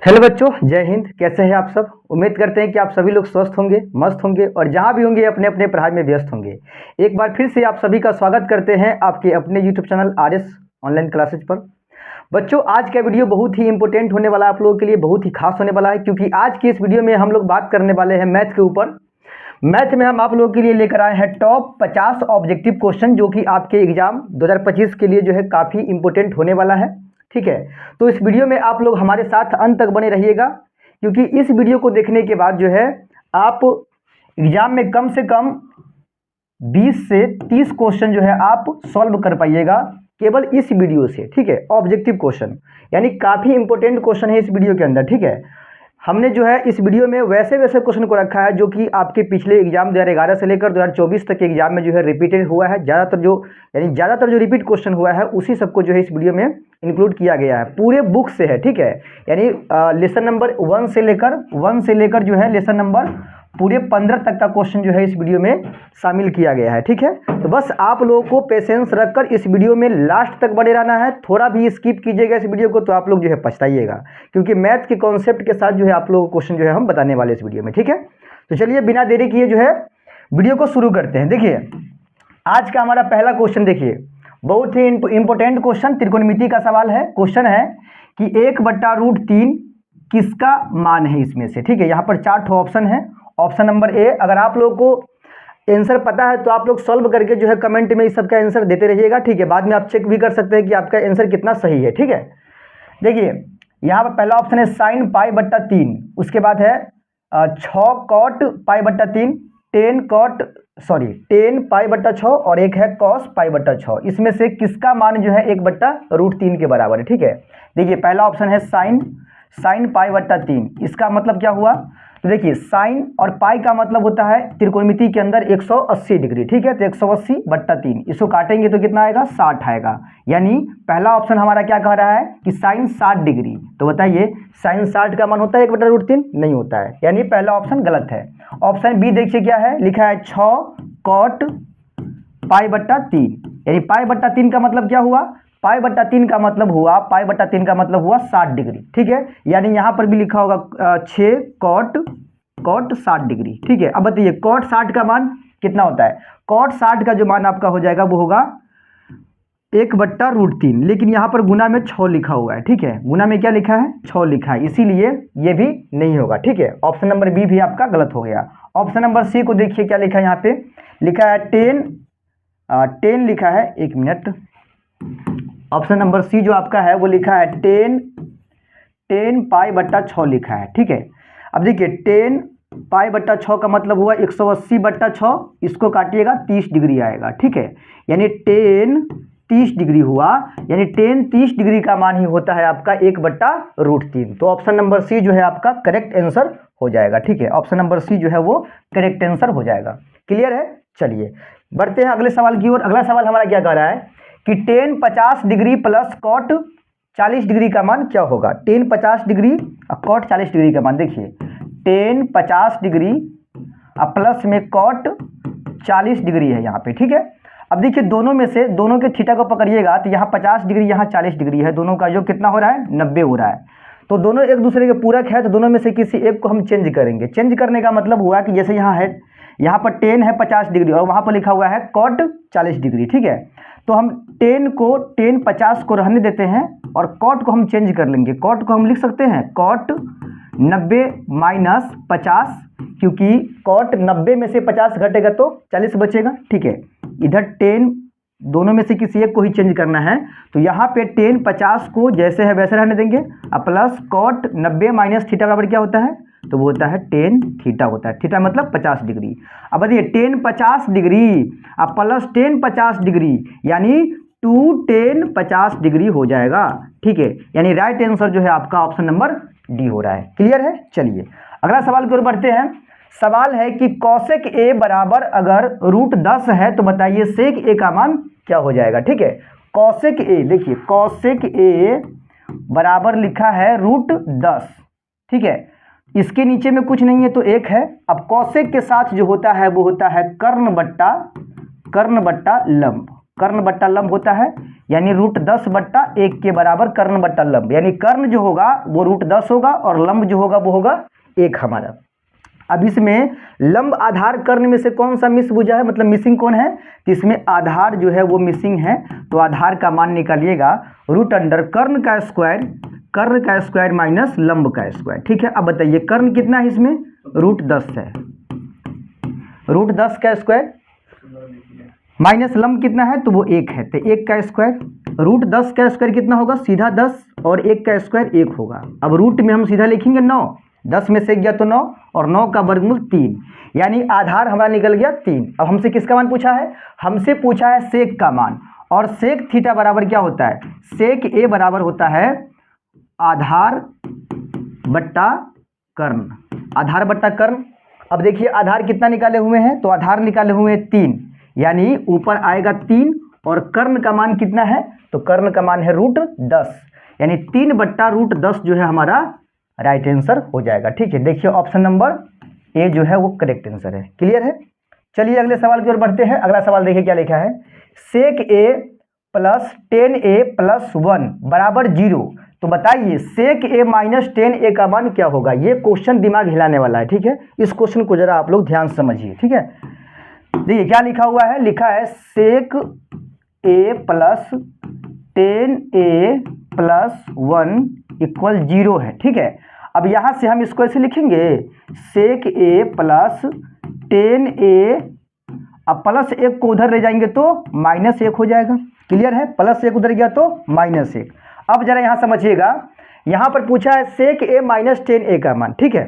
Hello बच्चों, जय हिंद। कैसे हैं आप सब? उम्मीद करते हैं कि आप सभी लोग स्वस्थ होंगे, मस्त होंगे और जहां भी होंगे अपने अपने पढ़ाई में व्यस्त होंगे। एक बार फिर से आप सभी का स्वागत करते हैं आपके अपने YouTube channel RS online classes पर। बच्चों, आज का वीडियो बहुत ही इंपॉर्टेंट होने वाला है, आप लोगों के लिए बहुत ही खास होने वाला है, क्योंकि आज की इस वीडियो में हम लोग बात करने वाले हैं मैथ के ऊपर। मैथ में हम आप लोगों के लिए लेकर आए हैं टॉप 50 ऑब्जेक्टिव क्वेश्चन, जो कि आपके एग्जाम 2025 के लिए जो है काफ़ी इंपॉर्टेंट होने वाला है। ठीक है, तो इस वीडियो में आप लोग हमारे साथ अंत तक बने रहिएगा, क्योंकि इस वीडियो को देखने के बाद जो है आप एग्जाम में कम से कम 20 से 30 क्वेश्चन जो है आप सॉल्व कर पाइएगा केवल इस वीडियो से। ठीक है, ऑब्जेक्टिव क्वेश्चन यानी काफ़ी इंपॉर्टेंट क्वेश्चन है इस वीडियो के अंदर। ठीक है, हमने जो है इस वीडियो में वैसे वैसे क्वेश्चन को रखा है जो कि आपके पिछले एग्जाम 2011 से लेकर 2024 तक के एग्जाम में जो है रिपीटेड हुआ है। ज़्यादातर जो रिपीट क्वेश्चन हुआ है उसी सबको जो है इस वीडियो में इंक्लूड किया गया है, पूरे बुक से है। ठीक है, यानी लेसन नंबर 1 से लेकर जो है लेसन नंबर पूरे 15 तक का क्वेश्चन जो है इस वीडियो में शामिल किया गया है। ठीक है, तो बस आप लोगों को पेशेंस रखकर इस वीडियो में लास्ट तक बने रहना है। थोड़ा भी स्किप कीजिएगा इस वीडियो को तो आप लोग जो है पछताइएगा, क्योंकि मैथ के कॉन्सेप्ट के साथ जो है आप लोगों को क्वेश्चन जो है हम बताने वाले इस वीडियो में। ठीक है, तो चलिए बिना देरी किए जो है वीडियो को शुरू करते हैं। देखिए, आज का हमारा पहला क्वेश्चन देखिए, बहुत ही इंपॉर्टेंट क्वेश्चन, त्रिकोणमिति का सवाल है। क्वेश्चन है कि 1/√3 किसका मान है इसमें से। ठीक है, यहाँ पर 4 ऑप्शन है। ऑप्शन नंबर ए, अगर आप लोगों को आंसर पता है तो आप लोग सॉल्व करके जो है कमेंट में इस सब का आंसर देते रहिएगा। ठीक है, बाद में आप चेक भी कर सकते हैं कि आपका आंसर कितना सही है। ठीक है, देखिए यहाँ पर पहला ऑप्शन है sin π/3, उसके बाद है 6 cot π/3, 10 π/6 और एक है cos π/6। इसमें से किसका मान जो है 1/√3 के बराबर है। ठीक है, देखिए पहला ऑप्शन है sin π/3, इसका मतलब क्या हुआ? तो देखिए साइन और पाई का मतलब होता है त्रिकोणमिति के अंदर 180 डिग्री। ठीक है, तो 180/3 इसको काटेंगे तो कितना आएगा? 60 आएगा। यानी पहला ऑप्शन हमारा क्या कह रहा है कि साइन 60 डिग्री। तो बताइए साइन 60 का मान होता है 1/√3? नहीं होता है, यानी पहला ऑप्शन गलत है। ऑप्शन बी देखिए क्या है, लिखा है 6 cot π/3, यानी π/3 का मतलब क्या हुआ? π/3 का मतलब हुआ 60 डिग्री। ठीक है, यानी यहाँ पर भी लिखा होगा 6 cot 60 डिग्री। ठीक है, अब बताइए cot 60 का मान कितना होता है? cot 60 का जो मान आपका हो जाएगा वो होगा 1/√3, लेकिन यहाँ पर गुना में 6 लिखा हुआ है। ठीक है, गुना में क्या लिखा है? 6 लिखा है, इसीलिए ये भी नहीं होगा। ठीक है, ऑप्शन नंबर बी भी आपका गलत हो गया। ऑप्शन नंबर सी को देखिए क्या लिखा है, यहाँ पे लिखा है 10 लिखा है, 1 मिनट। ऑप्शन नंबर सी जो आपका है वो लिखा है 10 π/6 लिखा है। ठीक है, अब देखिए 10 π/6 का मतलब हुआ 180/6, इसको काटिएगा 30 डिग्री आएगा। ठीक है, यानी 10 30 डिग्री हुआ, यानी 10 30 डिग्री का मान ही होता है आपका 1/√3। तो ऑप्शन नंबर सी जो है आपका करेक्ट आंसर हो जाएगा। ठीक है, ऑप्शन नंबर सी जो है वो करेक्ट आंसर हो जाएगा। क्लियर है? चलिए बढ़ते हैं अगले सवाल की ओर। अगला सवाल हमारा क्या कह रहा है कि tan 50 degree plus cot 40 degree का मान क्या होगा? tan 50 डिग्री और cot 40 डिग्री का मान देखिए, tan 50 डिग्री और प्लस में cot 40 डिग्री है यहाँ पे। ठीक है, अब देखिए दोनों में से दोनों के थीटा को पकड़िएगा तो यहाँ 50 डिग्री यहाँ 40 डिग्री है, दोनों का जो कितना हो रहा है? 90 हो रहा है। तो दोनों एक दूसरे के पूरक है, तो दोनों में से किसी एक को हम चेंज करेंगे। चेंज करने का मतलब हुआ कि जैसे यहाँ है, यहाँ पर tan है 50 डिग्री और वहाँ पर लिखा हुआ है cot 40 डिग्री। ठीक है, तो हम tan 50 को रहने देते हैं और cot को हम चेंज कर लेंगे। cot को हम लिख सकते हैं cot 90 - 50, क्योंकि cot 90 में से 50 घटेगा तो 40 बचेगा। ठीक है, इधर tan दोनों में से किसी एक को ही चेंज करना है, तो यहाँ पे tan 50 को जैसे है वैसे रहने देंगे और प्लस cot 90 माइनस थीटा बराबर क्या होता है? तो वो होता है tan थीटा होता है। थीटा मतलब 50 डिग्री। अब बताइए tan 50 डिग्री और प्लस tan 50 डिग्री यानी 2 tan 50 डिग्री हो जाएगा। ठीक है, यानी राइट आंसर जो है आपका ऑप्शन नंबर डी हो रहा है। क्लियर है? चलिए अगला सवाल की ओर बढ़ते हैं। सवाल है कि cosec a बराबर अगर √10 है तो बताइए sec a का मान क्या हो जाएगा? ठीक है, cosec a देखिए cosec a बराबर लिखा है √10। ठीक है, इसके नीचे में कुछ नहीं है तो 1 है। अब cosec के साथ जो होता है वो होता है कर्ण बट्टा लंब। कर्ण बट्टा लंब होता है, यानी √10/1 के बराबर कर्ण बट्टा लंब, यानी कर्ण जो होगा वो √10 होगा और लंब जो होगा वो होगा 1 हमारा। अब इसमें लंब आधार कर्ण में से कौन सा मिस भुजा है, मतलब मिसिंग कौन है, तो इसमें आधार जो है वो मिसिंग है, तो आधार का मान निकालिएगा √अंडर कर्ण का स्क्वायर माइनस लंब का स्क्वायर। ठीक है, अब बताइए कर्ण कितना है इसमें, √10 है, √10 का स्क्वायर माइनस लंब कितना है, तो वो 1 है, तो 1 का स्क्वायर, √10 का स्क्वायर कितना होगा, सीधा 10 और 1 का स्क्वायर 1 होगा। अब रूट में हम सीधा लिखेंगे 9, 10 में से गया तो 9 और 9 का वर्गमूल 3, यानी आधार हमारा निकल गया 3। अब हमसे किसका मान पूछा है, हमसे पूछा है सेक का मान, और सेक थीटा बराबर क्या होता है, सेक ए बराबर होता है आधार बट्टा कर्ण, आधार बट्टा कर्ण। अब देखिए आधार कितना निकाले हुए हैं, तो आधार निकाले हुए हैं 3, यानी ऊपर आएगा 3 और कर्ण का मान कितना है, तो कर्ण का मान है √10, यानी 3/√10 जो है हमारा राइट आंसर हो जाएगा। ठीक है, देखिए ऑप्शन नंबर ए जो है वो करेक्ट आंसर है। क्लियर है, चलिए अगले सवाल की ओर बढ़ते हैं। अगला सवाल देखिए क्या लिखा है, सेक ए प्लस 10a + 1 बराबर 0, तो बताइए सेक ए माइनस 10a का मान क्या होगा। ये क्वेश्चन दिमाग हिलाने वाला है। ठीक है, इस क्वेश्चन को जरा आप लोग ध्यान से समझिए। ठीक है, देखिए क्या लिखा हुआ है, लिखा है सेक ए प्लस 10a + 1 = 0 है। ठीक है, अब यहाँ से हम इसको ऐसे लिखेंगे, सेक ए प्लस 10a, अब +1 को उधर ले जाएंगे तो -1 हो जाएगा। क्लियर है, +1 उधर गया तो -1। अब जरा यहाँ समझिएगा, यहाँ पर पूछा है सेक ए माइनस 10a का मान। ठीक है,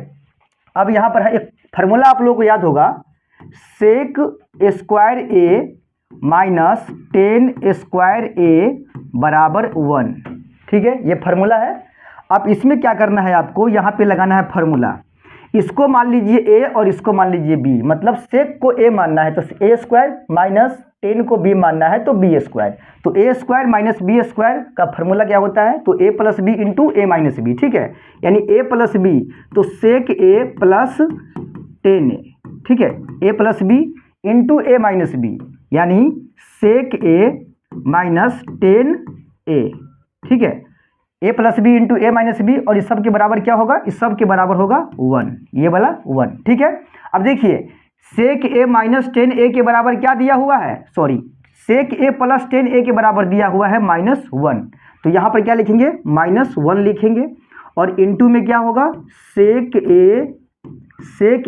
अब यहाँ पर है एक फार्मूला आप लोगों को याद होगा, सेक स्क्वायर ए माइनस 10 स्क्वायर ए बराबर 1। ठीक है, ये फार्मूला है। अब इसमें क्या करना है आपको, यहाँ पे लगाना है फार्मूला, इसको मान लीजिए ए और इसको मान लीजिए बी, मतलब सेक को ए मानना है तो ए स्क्वायर माइनस 10 को बी मानना है तो बी स्क्वायर, तो ए स्क्वायर माइनस बी स्क्वायर का फार्मूला क्या होता है, तो ए प्लस बी इंटू ए माइनस बी। ठीक है, यानी ए प्लस बी, तो सेक ए प्लस 10a। ठीक है, ए प्लस बी इंटू ए माइनस बी, यानी सेक ए माइनस 10a। ठीक है, ए प्लस बी इंटू ए माइनस बी, और इस सब के बराबर क्या होगा, इस सब के बराबर होगा 1, ये वाला 1। ठीक है, अब देखिए सेक ए माइनस 10a के बराबर क्या दिया हुआ है, सॉरी सेक ए प्लस 10a के बराबर दिया हुआ है -1, तो यहाँ पर क्या लिखेंगे, -1 लिखेंगे, और इंटू में क्या होगा, सेक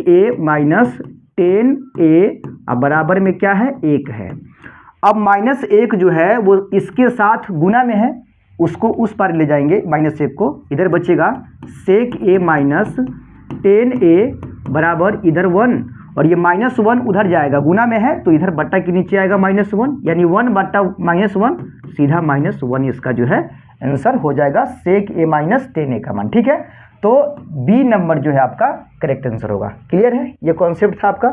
ए माइनस 10a, अब बराबर में क्या है, 1 है। अब -1 जो है वो इसके साथ गुना में है, उसको उस पार ले जाएंगे, -1 को इधर बचेगा, सेक ए माइनस 10a बराबर इधर 1, और ये -1 उधर जाएगा, गुना में है तो इधर बट्टा के नीचे आएगा -1, यानी 1/-1 सीधा -1 इसका जो है आंसर हो जाएगा, सेक ए माइनस 10a का मान। ठीक है, तो बी नंबर जो है आपका करेक्ट आंसर होगा। क्लियर है, ये कॉन्सेप्ट था आपका।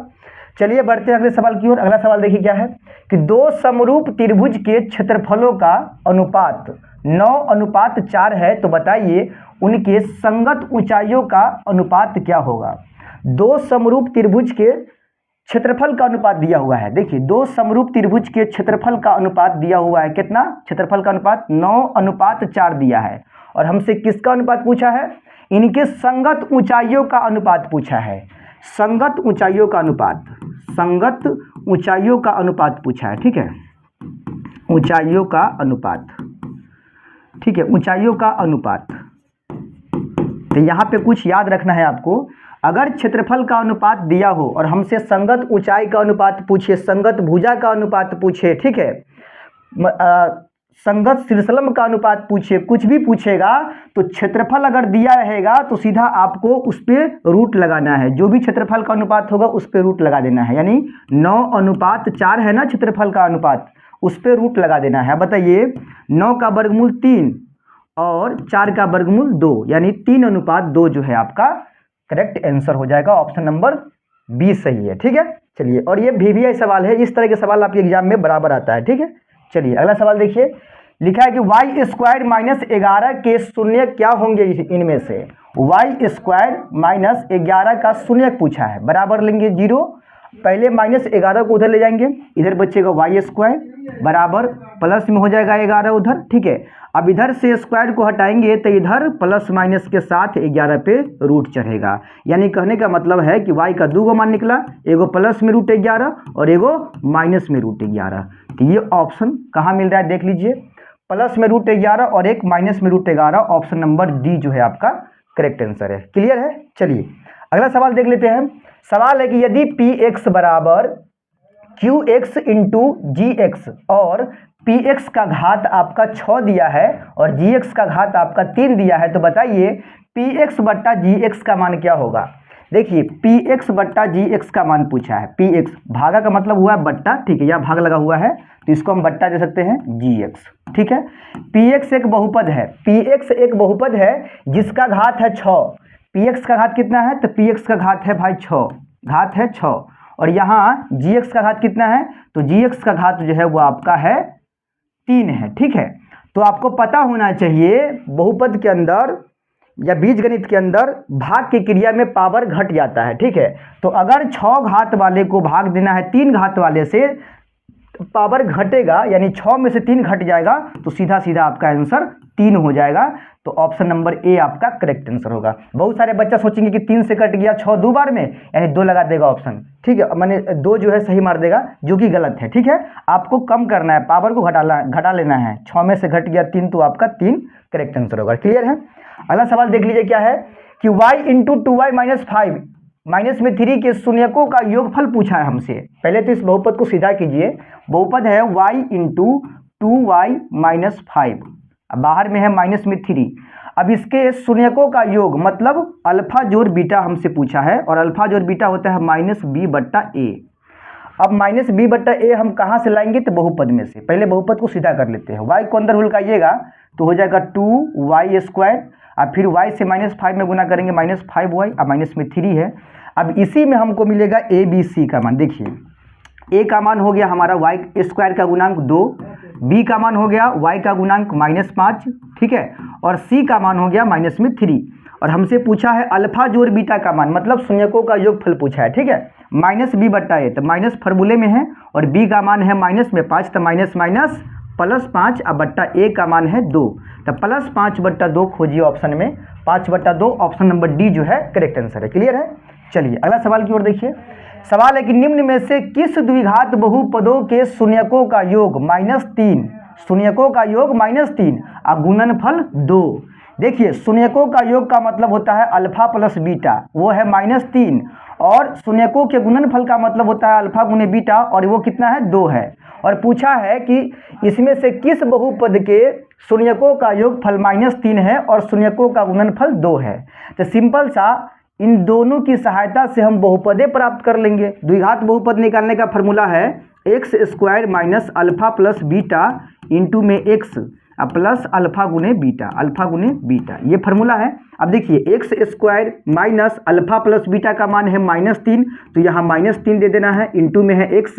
चलिए बढ़ते हैं अगले सवाल की ओर। अगला सवाल देखिए क्या है कि दो समरूप त्रिभुज के क्षेत्रफलों का अनुपात 9:4 है, तो बताइए उनके संगत ऊंचाइयों का अनुपात क्या होगा। दो समरूप त्रिभुज के क्षेत्रफल का अनुपात दिया हुआ है। देखिए दो समरूप त्रिभुज के क्षेत्रफल का अनुपात दिया हुआ है, कितना, क्षेत्रफल का अनुपात 9:4 दिया है, और हमसे किसका अनुपात पूछा है, इनके संगत ऊंचाइयों का अनुपात पूछा है। संगत ऊंचाइयों का अनुपात, संगत ऊंचाइयों का अनुपात पूछा है। ठीक है, ऊंचाइयों का अनुपात, ठीक है, ऊंचाइयों का अनुपात। तो यहाँ पे कुछ याद रखना है आपको, अगर क्षेत्रफल का अनुपात दिया हो और हमसे संगत ऊंचाई का अनुपात पूछे, संगत भुजा का अनुपात पूछे, ठीक है, संगत शीर्षलंब का अनुपात पूछे, कुछ भी पूछेगा तो क्षेत्रफल अगर दिया रहेगा तो सीधा आपको उस पर रूट लगाना है। जो भी क्षेत्रफल का अनुपात होगा उस पर रूट लगा देना है, यानी 9:4 है ना क्षेत्रफल का अनुपात, उस पर रूट लगा देना है। बताइए 9 का वर्गमूल 3 और 4 का वर्गमूल 2, यानी 3:2 जो है आपका करेक्ट आंसर हो जाएगा। ऑप्शन नंबर बी सही है। ठीक है, चलिए, और ये VVI सवाल है, इस तरह के सवाल आपके एग्जाम में बराबर आता है। ठीक है, चलिए अगला सवाल देखिए, लिखा है कि y² - 11 के शून्य क्या होंगे इनमें से। y² - 11 का शून्य पूछा है, बराबर लेंगे 0, पहले -11 को उधर ले जाएंगे, इधर बचेगा y² बराबर प्लस में हो जाएगा 11 उधर, ठीक है। अब इधर से स्क्वायर को हटाएंगे तो इधर प्लस माइनस के साथ 11 पे रूट चढ़ेगा, यानी कहने का मतलब है कि y का 2 मान निकला, एगो प्लस में √11 और एगो माइनस में √11। तो ये ऑप्शन कहाँ मिल रहा है देख लीजिए, प्लस में √11 और एक माइनस में √11, ऑप्शन नंबर डी जो है आपका करेक्ट आंसर है। क्लियर है। चलिए अगला सवाल देख लेते हैं। सवाल है कि यदि px बराबर qx इंटू gx और px का घात आपका 6 दिया है और gx का घात आपका 3 दिया है, तो बताइए px बट्टा gx का मान क्या होगा। देखिए px बट्टा gx का मान पूछा है, px भागा का मतलब हुआ है बट्टा, ठीक है, यह भाग लगा हुआ है तो इसको हम बट्टा दे सकते हैं gx, ठीक है। px एक बहुपद है, px एक बहुपद है जिसका घात है 6, px का घात कितना है, तो px का घात है भाई 6, घात है 6, और यहाँ gx का घात कितना है, तो gx का घात जो है वो आपका है 3 है, ठीक है। तो आपको पता होना चाहिए बहुपद के अंदर या बीजगणित के अंदर भाग की क्रिया में पावर घट जाता है, ठीक है। तो अगर 6 घात वाले को भाग देना है 3 घात वाले से, पावर घटेगा यानी 6 में से 3 घट जाएगा, तो सीधा सीधा आपका आंसर 3 हो जाएगा। तो ऑप्शन नंबर ए आपका करेक्ट आंसर होगा। बहुत सारे बच्चा सोचेंगे कि 3 से कट गया 6 2 बार में, यानी 2 लगा देगा ऑप्शन, ठीक है, मैंने 2 जो है सही मार देगा, जो कि गलत है, ठीक है। आपको कम करना है, पावर को घटा लेना है, 6 में से घट गया 3 तो आपका 3 करेक्ट आंसर होगा। क्लियर है। अगला सवाल देख लीजिए क्या है कि y into 2y minus 5 minus में 3 के शून्यकों का योगफल पूछा है हमसे। पहले तो इस बहुपद को सीधा कीजिए, बहुपद है y इंटू 2y माइनस 5, अब बाहर में है माइनस में 3, अब इसके शून्यकों का योग मतलब अल्फा जोड़ बीटा हमसे पूछा है, और अल्फा जोड़ बीटा होता है -b/a। अब -b/a हम कहाँ से लाएंगे, तो बहुपद में से। पहले बहुपद को सीधा कर लेते हैं, y को अंदर हुलकाइएगा तो हो जाएगा 2y², अब फिर y से -5 में गुना करेंगे -5y, अब माइनस में 3 है। अब इसी में हमको मिलेगा a b c का मान। देखिए a का मान हो गया हमारा y² का गुणांक 2, b का मान हो गया y का गुणांक -5, ठीक है, और c का मान हो गया -3, और हमसे पूछा है अल्फा जोड़ बीटा का मान, मतलब शून्यकों का योगफल पूछा है, ठीक है। -b/a तो माइनस फार्मूले में है, और b का मान है -5 तो माइनस माइनस +5, अब बट्टा a का मान है 2, तो +5/2 खोजिए ऑप्शन में, 5/2 ऑप्शन नंबर डी जो है करेक्ट आंसर है। क्लियर है। चलिए अगला सवाल की ओर देखिए। सवाल है कि निम्न में से किस द्विघात बहुपदों के शून्यकों का योग -3, शून्यकों का योग -3 और गुणनफल 2। देखिए शून्यकों का योग का मतलब होता है अल्फा प्लस बीटा, वो है -3, और शून्यकों के गुणनफल का मतलब होता है अल्फा गुने बीटा, और वो कितना है 2 है। और पूछा है कि इसमें से किस बहुपद के शून्यकों का योगफल -3 है और शून्यकों का गुणनफल 2 है। तो सिंपल सा इन दोनों की सहायता से हम बहुपदे प्राप्त कर लेंगे। द्विघात बहुपद निकालने का फॉर्मूला है x² minus alpha plus beta into में x प्लस अल्फा गुने बीटा, ये फार्मूला है। अब देखिए x² minus alpha plus beta का मान है -3, तो यहाँ -3 दे देना है, इंटू में है x,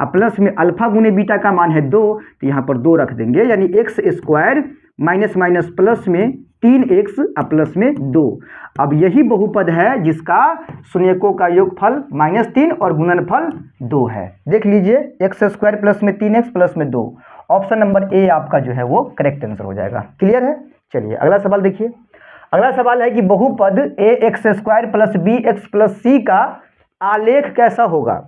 प्लस में अल्फा गुने बीटा का मान है 2, तो यहाँ पर 2 रख देंगे, यानी x² माइनस माइनस प्लस में 3x प्लस में 2। अब यही बहुपद है जिसका शून्यकों का योगफल -3 और गुणनफल 2 है। देख लीजिए x² प्लस में 3x प्लस में 2, ऑप्शन नंबर ए आपका जो है वो करेक्ट आंसर हो जाएगा। क्लियर है। चलिए अगला सवाल देखिए। अगला सवाल है कि बहुपद ax² plus bx plus c का आलेख कैसा होगा।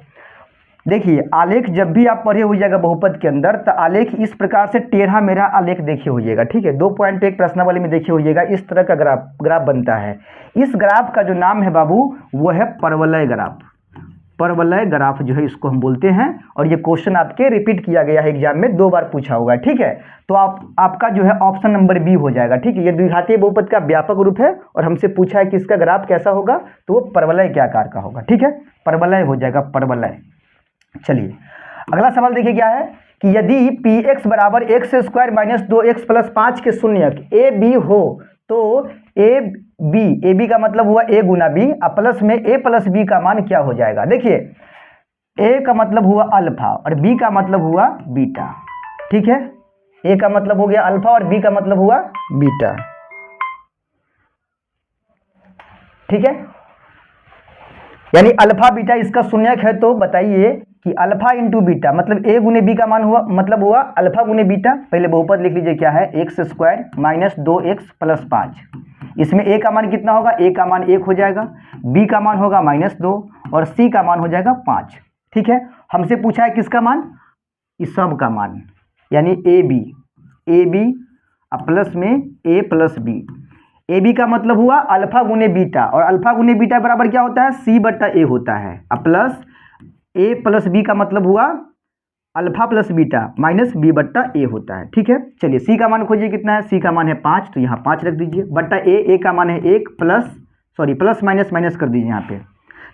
देखिए आलेख जब भी आप पढ़े होइएगा बहुपद के अंदर, तो आलेख इस प्रकार से टेढ़ा मेढ़ा आलेख देखे होइएगा, ठीक है। 2.1 प्रश्नावली में देखे होइएगा, इस तरह का ग्राफ बनता है। इस ग्राफ का जो नाम है बाबू वो है परवलय ग्राफ, परवलय ग्राफ जो है इसको हम बोलते हैं, और ये क्वेश्चन आपके रिपीट किया गया है एग्जाम में, 2 बार पूछा हुआ है, ठीक है। तो आपका जो है ऑप्शन नंबर बी हो जाएगा, ठीक है। ये द्विघातीय बहुपद का व्यापक रूप है, और हमसे पूछा है कि इसका ग्राफ कैसा होगा, तो वो परवलय के आकार का होगा, ठीक है, परवलय हो जाएगा, परवलय। चलिए अगला सवाल देखिए क्या है कि यदि px बराबर x² माइनस 2x प्लस 5 के शून्यक a b हो, तो a b का मतलब हुआ a गुना b, प्लस में a प्लस b का मान क्या हो जाएगा। देखिए a का मतलब हुआ अल्फा और b का मतलब हुआ बीटा, ठीक है। a का मतलब हो गया अल्फा और b का मतलब हुआ बीटा, ठीक है। यानी अल्फा बीटा इसका शून्यक है, तो बताइए कि अल्फा इंटू बीटा मतलब ए गुने बी का मान हुआ, मतलब हुआ अल्फा गुने बीटा। पहले बहुपद लिख लीजिए, क्या है, x square minus 2x plus 5। इसमें ए का मान कितना होगा, ए का मान 1 हो जाएगा, बी का मान होगा -2 और सी का मान हो जाएगा 5। ठीक है, हमसे पूछा है किसका मान, इस सब का मान, यानी ए बी प्लस में ए प्लस बी। ए बी का मतलब हुआ अल्फा गुने बीटा, और अल्फा गुने बीटा बराबर क्या होता है, सी बट्टा ए होता है। अब प्लस ए प्लस बी का मतलब हुआ alpha plus beta minus B बट्टा ए होता है। ठीक है, चलिए सी का मान खोजिए, कितना है, सी का मान है 5, तो यहाँ 5 रख दीजिए, बट्टा ए का मान है 1 प्लस माइनस कर दीजिए यहाँ पे,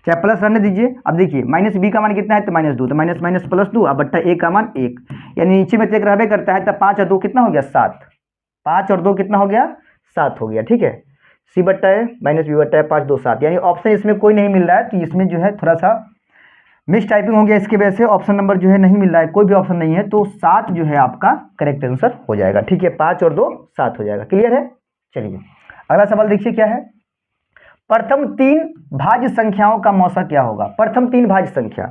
चाहे प्लस रहने दीजिए। अब देखिए माइनस बी का मान कितना है, तो -2, तो माइनस प्लस 2, अब बट्टा ए का मान 1, यानी नीचे में चेक रहबे करता है, तब 5 और 2 कितना हो गया, 7। 5 और 2 कितना हो गया, 7 हो गया। ठीक है, सी बट्टा है माइनस बी बट्टा है 5 2 7, यानी ऑप्शन इसमें कोई नहीं मिल रहा है, तो इसमें जो है थोड़ा सा मिस टाइपिंग हो गया, इसके वजह से ऑप्शन नंबर जो है नहीं मिल रहा है, कोई भी ऑप्शन नहीं है, तो 7 जो है आपका करेक्ट आंसर हो जाएगा। ठीक है, 5 और 2 7 हो जाएगा। क्लियर है, चलिए अगला सवाल देखिए क्या है, प्रथम 3 भाज्य संख्याओं का मौसा क्या होगा। प्रथम 3 भाज्य संख्या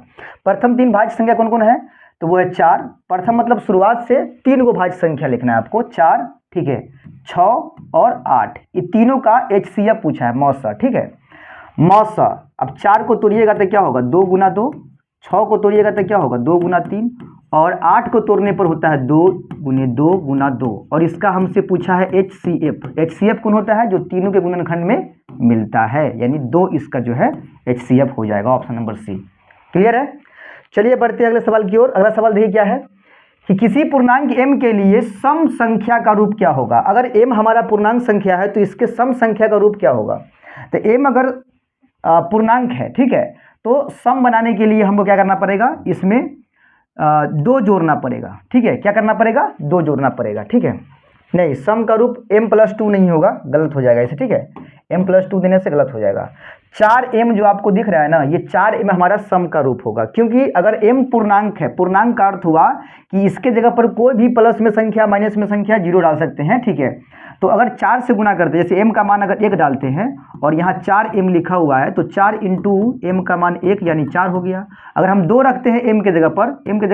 कौन कौन है, तो वो है 4। प्रथम मतलब शुरुआत से 3 गो भाज्य संख्या लिखना है आपको, 4, ठीक है, 6 और 8, ये तीनों का HCF पूछा है, मौसा। ठीक है, मौसा, अब 4 को तोड़िएगा तो क्या होगा, 2 गुना 2, 6 को तोड़िएगा तो क्या होगा, 2 गुना 3, और 8 को तोड़ने पर होता है 2 गुने 2 गुना 2, और इसका हमसे पूछा है HCF। HCF कौन होता है, जो तीनों के गुणनखंड में मिलता है, यानी 2 इसका जो है HCF हो जाएगा, ऑप्शन नंबर सी। क्लियर है, चलिए बढ़ते हैं अगले सवाल की ओर। अगला सवाल देखिए क्या है कि किसी पूर्णांक m के लिए सम संख्या का रूप क्या होगा। अगर m हमारा पूर्णांक संख्या है तो इसके सम संख्या का रूप क्या होगा। तो m अगर पूर्णांक है, ठीक है, तो सम बनाने के लिए हमको क्या करना पड़ेगा, इसमें 2 जोड़ना पड़ेगा। ठीक है, क्या करना पड़ेगा, 2 जोड़ना पड़ेगा। ठीक है, नहीं, सम का रूप m+2 नहीं होगा, गलत हो जाएगा इसे। ठीक है, m+2 देने से गलत हो जाएगा। 4m जो आपको दिख रहा है ना, ये 4m हमारा सम का रूप होगा, क्योंकि अगर m पूर्णांक है, पूर्णांक का अर्थ हुआ कि इसके जगह पर कोई भी प्लस में संख्या माइनस में संख्या 0 डाल सकते हैं। ठीक है, तो अगर 4 से गुना करते हैं, जैसे m का मान अगर 1 डालते हैं और यहाँ 4m लिखा हुआ है, तो 4 इंटू m का मान 1 यानी 4 हो गया। अगर हम 2 रखते हैं m के जगह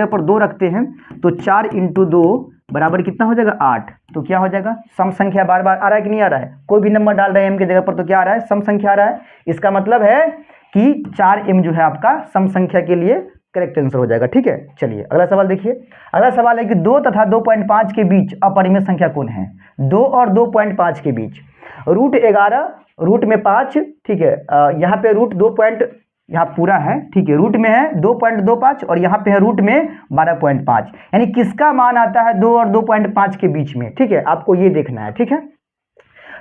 पर 2 रखते हैं, तो 4 इंटू 2 बराबर कितना हो जाएगा, 8। तो क्या हो जाएगा, सम संख्या बार बार आ रहा है कि नहीं आ रहा है, कोई भी नंबर डाल रहे हैं m की जगह पर तो क्या आ रहा है, सम संख्या आ रहा है। इसका मतलब है कि 4m जो है आपका सम संख्या के लिए करेक्ट आंसर हो जाएगा। ठीक है, चलिए अगला सवाल देखिए। अगला सवाल है कि 2 तथा 2.5 के बीच अपरिमेय संख्या कौन है। 2 और 2.5 के बीच √11 रूट में 5, ठीक है, यहाँ पे रूट 2 पॉइंट यहाँ पूरा है, ठीक है, रूट में है 2.25 और यहाँ पे है रूट में 12.5, यानी किसका मान आता है 2 और 2.5 के बीच में। ठीक है, आपको ये देखना है। ठीक है,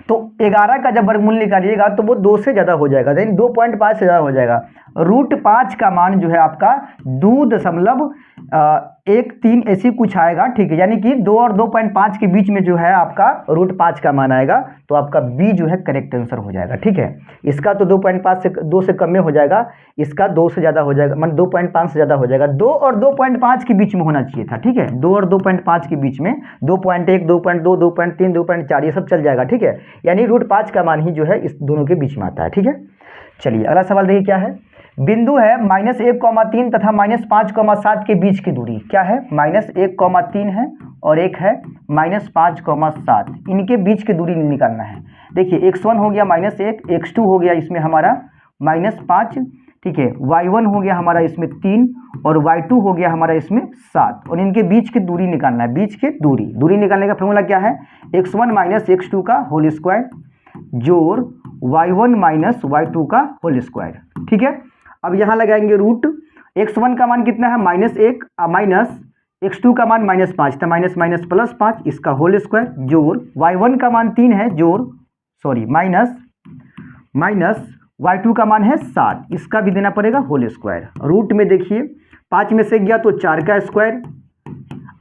तो 11 का जब वर्गमूल निकालिएगा तो वो 2 से ज़्यादा हो जाएगा, यानी 2.5 से ज़्यादा हो जाएगा। √5 का मान जो है आपका 2.13 ऐसी कुछ आएगा। ठीक है, यानी कि 2 और 2.5 के बीच में जो है आपका √5 का मान आएगा, तो आपका बी जो है करेक्ट आंसर हो जाएगा। ठीक है, इसका तो 2.5 से 2 से कम में हो जाएगा, इसका 2 से ज़्यादा हो जाएगा, मान 2.5 से ज़्यादा हो जाएगा। 2 और 2.5 के बीच में होना चाहिए था। ठीक है, 2 और 2.5 के बीच में 2.1 2.2 2.3 2.4 ये सब चल जाएगा। ठीक है, यानी √5 का मान ही जो है इस दोनों के बीच में आता है। ठीक है, चलिए अगला सवाल देखिए क्या है। बिंदु है -1,3 तथा -5,7 के बीच की दूरी क्या है। -1,3 है और एक है -5,7, इनके बीच की दूरी निकालना है। देखिए x1 हो गया -1, x2 हो गया इसमें हमारा -5, ठीक है, y1 हो गया हमारा इसमें 3 और y2 हो गया हमारा इसमें 7, और इनके बीच की दूरी निकालना है। बीच की दूरी निकालने का फॉर्मूला क्या है, x1 - x2 का होल स्क्वायर जोड़ y1 - y2 का होल स्क्वायर। ठीक है, अब यहाँ लगाएंगे रूट। x1 का मान कितना है -1 माइनस x2 का मान -5 था, +5 इसका होल स्क्वायर जोड़ y1 का मान 3 है माइनस y2 का मान है 7, इसका भी देना पड़ेगा होल स्क्वायर। रूट में देखिए 5 में से गया तो 4 का स्क्वायर,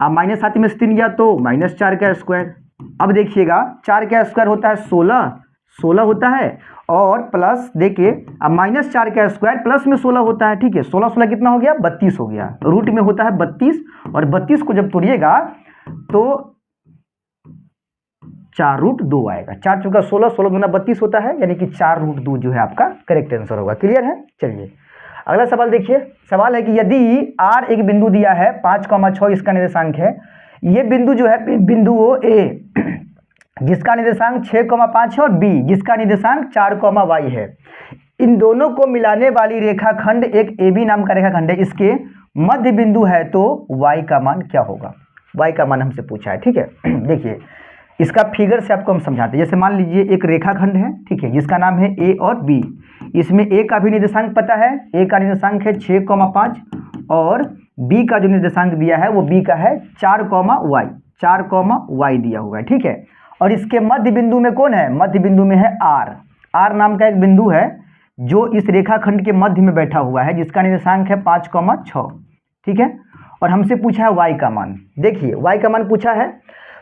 अब -7 में से 3 गया तो -4 का स्क्वायर। अब देखिएगा 4 का स्क्वायर होता है 16 होता है, और प्लस देखिए अब -4 का स्क्वायर प्लस में 16 होता है। ठीक है, 16 कितना हो गया, 32 हो गया। रूट में होता है 32, और 32 को जब तोड़िएगा तो 4√2 आएगा। 4 × 16 16 × 32 होता है, यानी कि 4√2 जो है आपका करेक्ट आंसर होगा। क्लियर है, चलिए अगला सवाल देखिए, सवाल है कि यदि R एक बिंदु दिया है 5,6 इसका निर्देशांक है, ये बिंदु जो है बिंदु A जिसका निर्देशांक 6,5 है और B जिसका निर्देशांक 4,y है, इन दोनों को मिलाने वाली रेखाखंड एक AB नाम का रेखाखंड है, इसके मध्य बिंदु है तो y का मान क्या होगा? y का मान हमसे पूछा है, ठीक है। देखिए इसका फिगर से आपको हम समझाते हैं। जैसे मान लीजिए एक रेखाखंड है, ठीक है, जिसका नाम है A और B। इसमें A का भी निर्देशांक पता है, A का निर्देशांक है 6,5 और B का जो निर्देशांक दिया है वो B का है 4,y दिया हुआ है, ठीक है। और इसके मध्य बिंदु में कौन है? मध्य बिंदु में है R नाम का एक बिंदु है जो इस रेखाखंड के मध्य में बैठा हुआ है, जिसका निर्देशांक है 5,6, ठीक है। और हमसे पूछा है y का मान। देखिए y का मान पूछा है,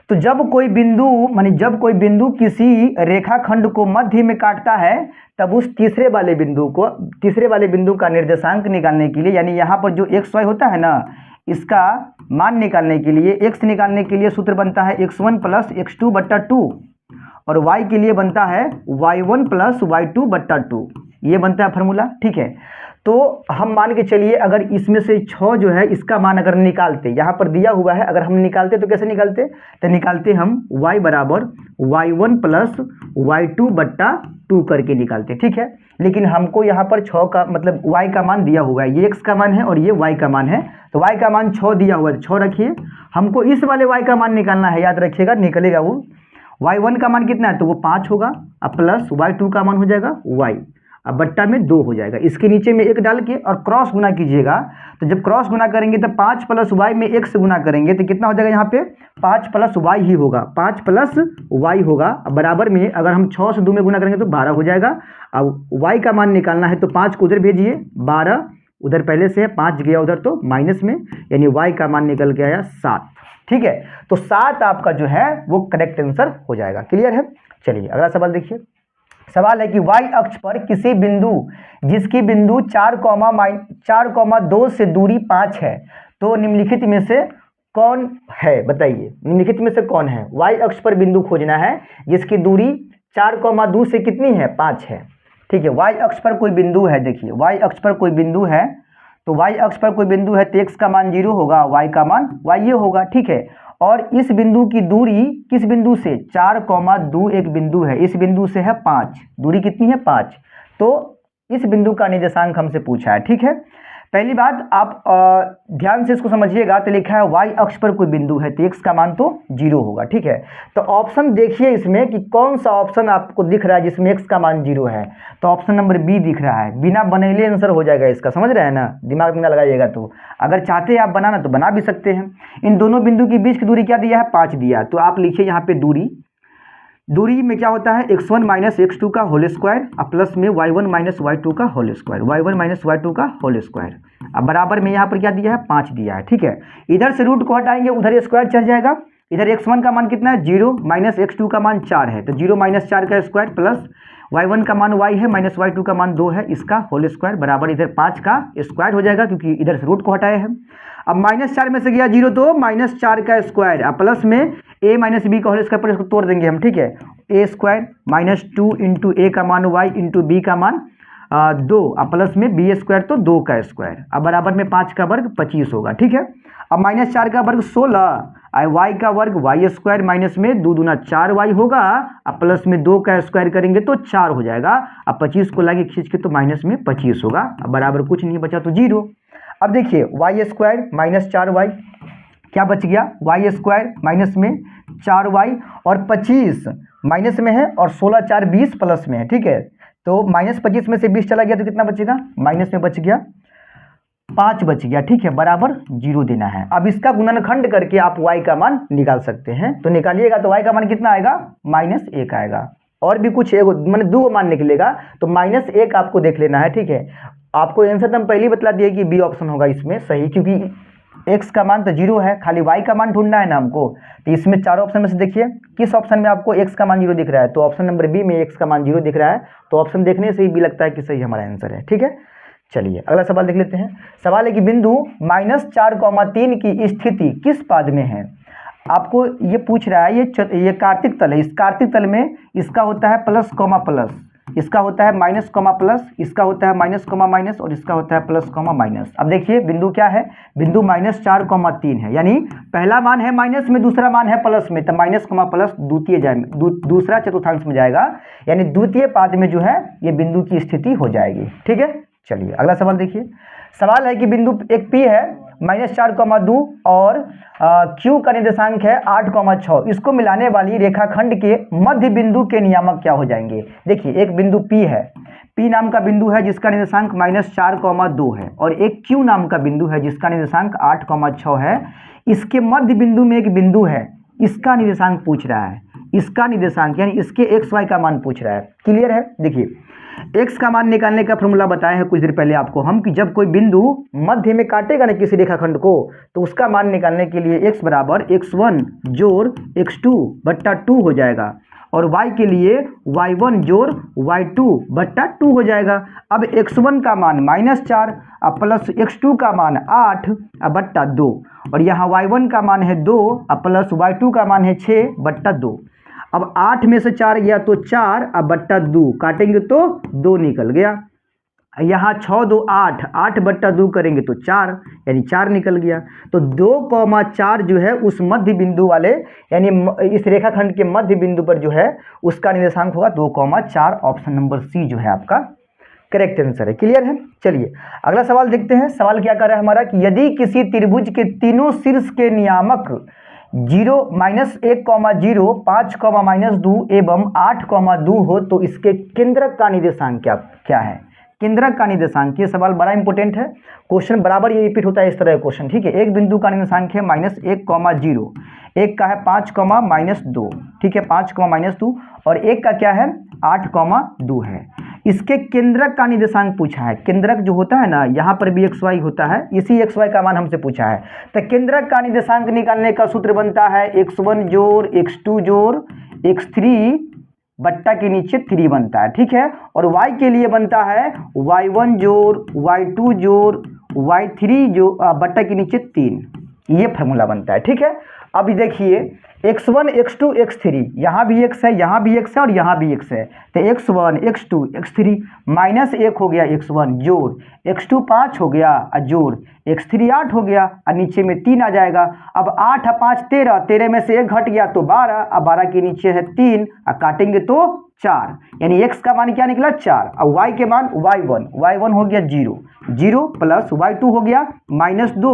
तो जब कोई बिंदु किसी रेखाखंड को मध्य में काटता है तब उस तीसरे वाले बिंदु का निर्देशांक निकालने के लिए, यानी यहाँ पर जो xy होता है ना, इसका मान निकालने के लिए, x निकालने के लिए सूत्र बनता है x1 + x2/2 और y के लिए बनता है y1 + y2/2, ये बनता है फार्मूला, ठीक है। तो हम मान के चलिए अगर इसमें से 6 जो है इसका मान अगर निकालते, यहाँ पर दिया हुआ है, अगर हम निकालते तो कैसे निकालते? तो निकालते हम y बराबर y1 + y2/2 करके निकालते, ठीक है। लेकिन हमको यहाँ पर 6 का मतलब y का मान दिया हुआ है, ये x का मान है और ये y का मान है, तो y का मान 6 दिया हुआ है, 6 रखिए। हमको इस वाले y का मान निकालना है, याद रखिएगा, निकलेगा वो y1 का मान कितना है तो वो 5 होगा, अब प्लस y2 का मान हो जाएगा y, अब बट्टा में 2 हो जाएगा। इसके नीचे में 1 डाल के और क्रॉस गुना कीजिएगा, तो जब क्रॉस गुना करेंगे तो 5 + y में 1 से गुना करेंगे तो कितना हो जाएगा? यहाँ पे 5 + y ही होगा, 5 + y होगा। अब बराबर में अगर हम 6 से 2 में गुना करेंगे तो 12 हो जाएगा। अब y का मान निकालना है तो 5 को उधर भेजिए, 12 उधर पहले से है, 5 गया उधर तो माइनस में, यानी y का मान निकल के आया 7, ठीक है। तो 7 आपका जो है वो करेक्ट आंसर हो जाएगा। क्लियर है? चलिए अगला सवाल देखिए। सवाल है कि y अक्ष पर किसी बिंदु जिसकी बिंदु 4,2 से दूरी 5 है तो निम्नलिखित में से कौन है? बताइए निम्नलिखित में से कौन है? y अक्ष पर बिंदु खोजना है जिसकी दूरी 4,2 से कितनी है? 5 है, ठीक है। y अक्ष पर कोई बिंदु है, देखिए y अक्ष पर कोई बिंदु है, तो y अक्ष पर कोई बिंदु है तो x का मान 0 होगा, y का मान y ये होगा, ठीक है। और इस बिंदु की दूरी किस बिंदु से? 4,2 एक बिंदु है, इस बिंदु से है 5, दूरी कितनी है? 5। तो इस बिंदु का निर्देशांक हमसे पूछा है, ठीक है। पहली बात आप ध्यान से इसको समझिएगा, तो लिखा है y अक्ष पर कोई बिंदु है तो x का मान तो 0 होगा, ठीक है। तो ऑप्शन देखिए इसमें कि कौन सा ऑप्शन आपको दिख रहा है जिसमें x का मान 0 है, तो ऑप्शन नंबर बी दिख रहा है। बिना बनैले आंसर हो जाएगा इसका, समझ रहे हैं ना, दिमाग में लगाइएगा। तो अगर चाहते हैं आप बनाना तो बना भी सकते हैं। इन दोनों बिंदु के बीच की दूरी क्या दिया है? 5 दिया, तो आप लिखिए यहाँ पे दूरी में क्या होता है? x1 - x2 का होल स्क्वायर अब प्लस में y1 - y2 का होल स्क्वायर, y1 - y2 का होल स्क्वायर। अब बराबर में यहाँ पर क्या दिया है? 5 दिया है, ठीक है। इधर से रूट को हटाएंगे, उधर स्क्वायर चल जाएगा। इधर x1 का मान कितना है? 0 - x2 का मान 4 है, तो 0 - 4 का स्क्वायर प्लस y1 का मान y है माइनस y2 का मान 2 है, इसका होल स्क्वायर बराबर इधर 5 का स्क्वायर हो जाएगा क्योंकि इधर से रूट को हटाए हैं। अब -4 में से गया 0 तो -4 का स्क्वायर, अब प्लस में a - b का होल स्क्वायर पर इसको तोड़ देंगे हम, ठीक है। a स्क्वायर -2 इंटू a का मान y इंटू b का मान 2, अब प्लस में b स्क्वायर तो 2 का स्क्वायर, अब बराबर में 5 का वर्ग 25 होगा, ठीक है। अब -4 का वर्ग 16, y का वर्ग y स्क्वायर माइनस में 2 दूना 4y होगा, अब प्लस में 2 का स्क्वायर करेंगे तो 4 हो जाएगा। अब 25 को लाके खींच के तो माइनस में 25 होगा, अब बराबर कुछ नहीं बचा तो 0। अब देखिए y स्क्वायर -4y क्या बच गया? y स्क्वायर माइनस में 4y और 25 माइनस में है और 16 4 20 प्लस में है, ठीक है। तो -25 में से 20 चला गया तो कितना बचेगा? माइनस में बच गया 5 बच गया, ठीक है, बराबर 0 देना है। अब इसका गुणनखंड करके आप y का मान निकाल सकते हैं, तो निकालिएगा तो y का मान कितना आएगा? -1 आएगा। और भी कुछ मैंने 2 मान निकलेगा तो -1 आपको देख लेना है, ठीक है। आपको आंसर तो हम पहले ही बतला दिए कि बी ऑप्शन होगा इसमें सही, क्योंकि x का मान तो 0 है, खाली y का मान ढूंढना है ना हमको। तो इसमें 4 ऑप्शन में से देखिए किस ऑप्शन में आपको x का मान 0 दिख रहा है, तो ऑप्शन नंबर बी में x का मान 0 दिख रहा है, तो ऑप्शन देखने से ही भी लगता है कि सही हमारा आंसर है, ठीक है। चलिए अगला सवाल देख लेते हैं। सवाल है कि बिंदु -4,3 की स्थिति किस पाद में है? आपको ये पूछ रहा है, ये कार्तिक तल है, इस कार्तिक तल में इसका होता है प्लस कॉमा प्लस, इसका होता है माइनस कॉमा प्लस, इसका होता है माइनस कॉमा माइनस और इसका होता है प्लस कॉमा माइनस। अब देखिए बिंदु क्या है, बिंदु -4,3 है, यानी पहला मान है माइनस में, दूसरा मान है प्लस में, तो माइनस कॉमा प्लस दूसरा चतुर्थांश में जाएगा, यानी द्वितीय पाद में जो है ये बिंदु की स्थिति हो जाएगी। ठीक है, चलिए अगला सवाल देखिए। सवाल है कि बिंदु एक P है -4,2 और Q का निर्देशांक है 8,6, इसको मिलाने वाली रेखाखंड के मध्य बिंदु के नियामक क्या हो जाएंगे। देखिए एक बिंदु P है, P नाम का बिंदु है जिसका निर्देशांक -4,2 है, और एक Q नाम का बिंदु है जिसका निर्देशांक 8,6 है। इसके मध्य बिंदु में एक बिंदु है, इसका निर्देशांक पूछ रहा है, इसका निर्देशांक यानी इसके एक्स वाई का मान पूछ रहा है। क्लियर है, देखिए x का मान निकालने का फॉर्मूला बताया है कुछ देर पहले आपको हम, कि जब कोई बिंदु मध्य में काटेगा ना किसी रेखाखंड को, तो उसका मान निकालने के लिए x बराबर x1 जोड़ x2 बट्टा 2 हो जाएगा, और y के लिए y1 जोड़ y2 बट्टा 2 हो जाएगा। अब x1 का मान -4 प्लस x2 का मान 8 बट्टा 2, और यहाँ y1 का मान है 2 प्लस y2 का मान है 6 बट्टा 2। अब 8 में से 4 गया तो 4 बट्टा 2, काटेंगे तो 2 निकल गया। यहाँ 6 2 8, 8 बट्टा 2 करेंगे तो 4, यानी 4 निकल गया। तो 2,4 जो है उस मध्य बिंदु वाले, यानी इस रेखाखंड के मध्य बिंदु पर जो है उसका निर्देशांक होगा 2,4। ऑप्शन नंबर सी जो है आपका करेक्ट आंसर है। क्लियर है, चलिए अगला सवाल देखते हैं। सवाल क्या कर रहा है हमारा कि यदि किसी त्रिभुज के तीनों शीर्ष के नियामक 0 -1, 0 5, -2 एवं 8,2 हो तो इसके केंद्रक का निर्देशांक क्या है। केंद्रक का निर्देशांक, ये सवाल बड़ा इंपॉर्टेंट है, क्वेश्चन बराबर ये रिपीट होता है इस तरह का क्वेश्चन। ठीक है, एक बिंदु का निर्देशांक है -1, 0, एक का है 5, -2, ठीक है 5, -2, और एक का क्या है 8,2 है। इसके केंद्रक का निर्देशांक पूछा है। केंद्रक जो होता है ना, यहाँ पर भी एक्स वाई होता है, इसी एक्स वाई का मान हमसे पूछा है। तो केंद्रक का निर्देशांक निकालने का सूत्र बनता है x1 जोड़ x2 जोड़ x3 बट्टा के नीचे 3 बनता है। ठीक है, और y के लिए बनता है y1 जोड़ y2 जोड़ y3 जो बट्टा के नीचे 3, ये फार्मूला बनता है। ठीक है, अभी देखिए x1 x2 x3, यहाँ भी x है, यहाँ भी x है और यहाँ भी x है, तो x1 x2 x3 -1 हो गया x1 जोड़ x2 5 हो गया जोड़ x3 8 हो गया, और नीचे में 3 आ जाएगा। अब 8 और 5 13, 13 में से 1 घट गया तो 12, अब 12 के नीचे है 3, और काटेंगे तो 4, यानी x का मान क्या निकला 4, और y के मान y1 हो गया 0 प्लस y2 हो गया -2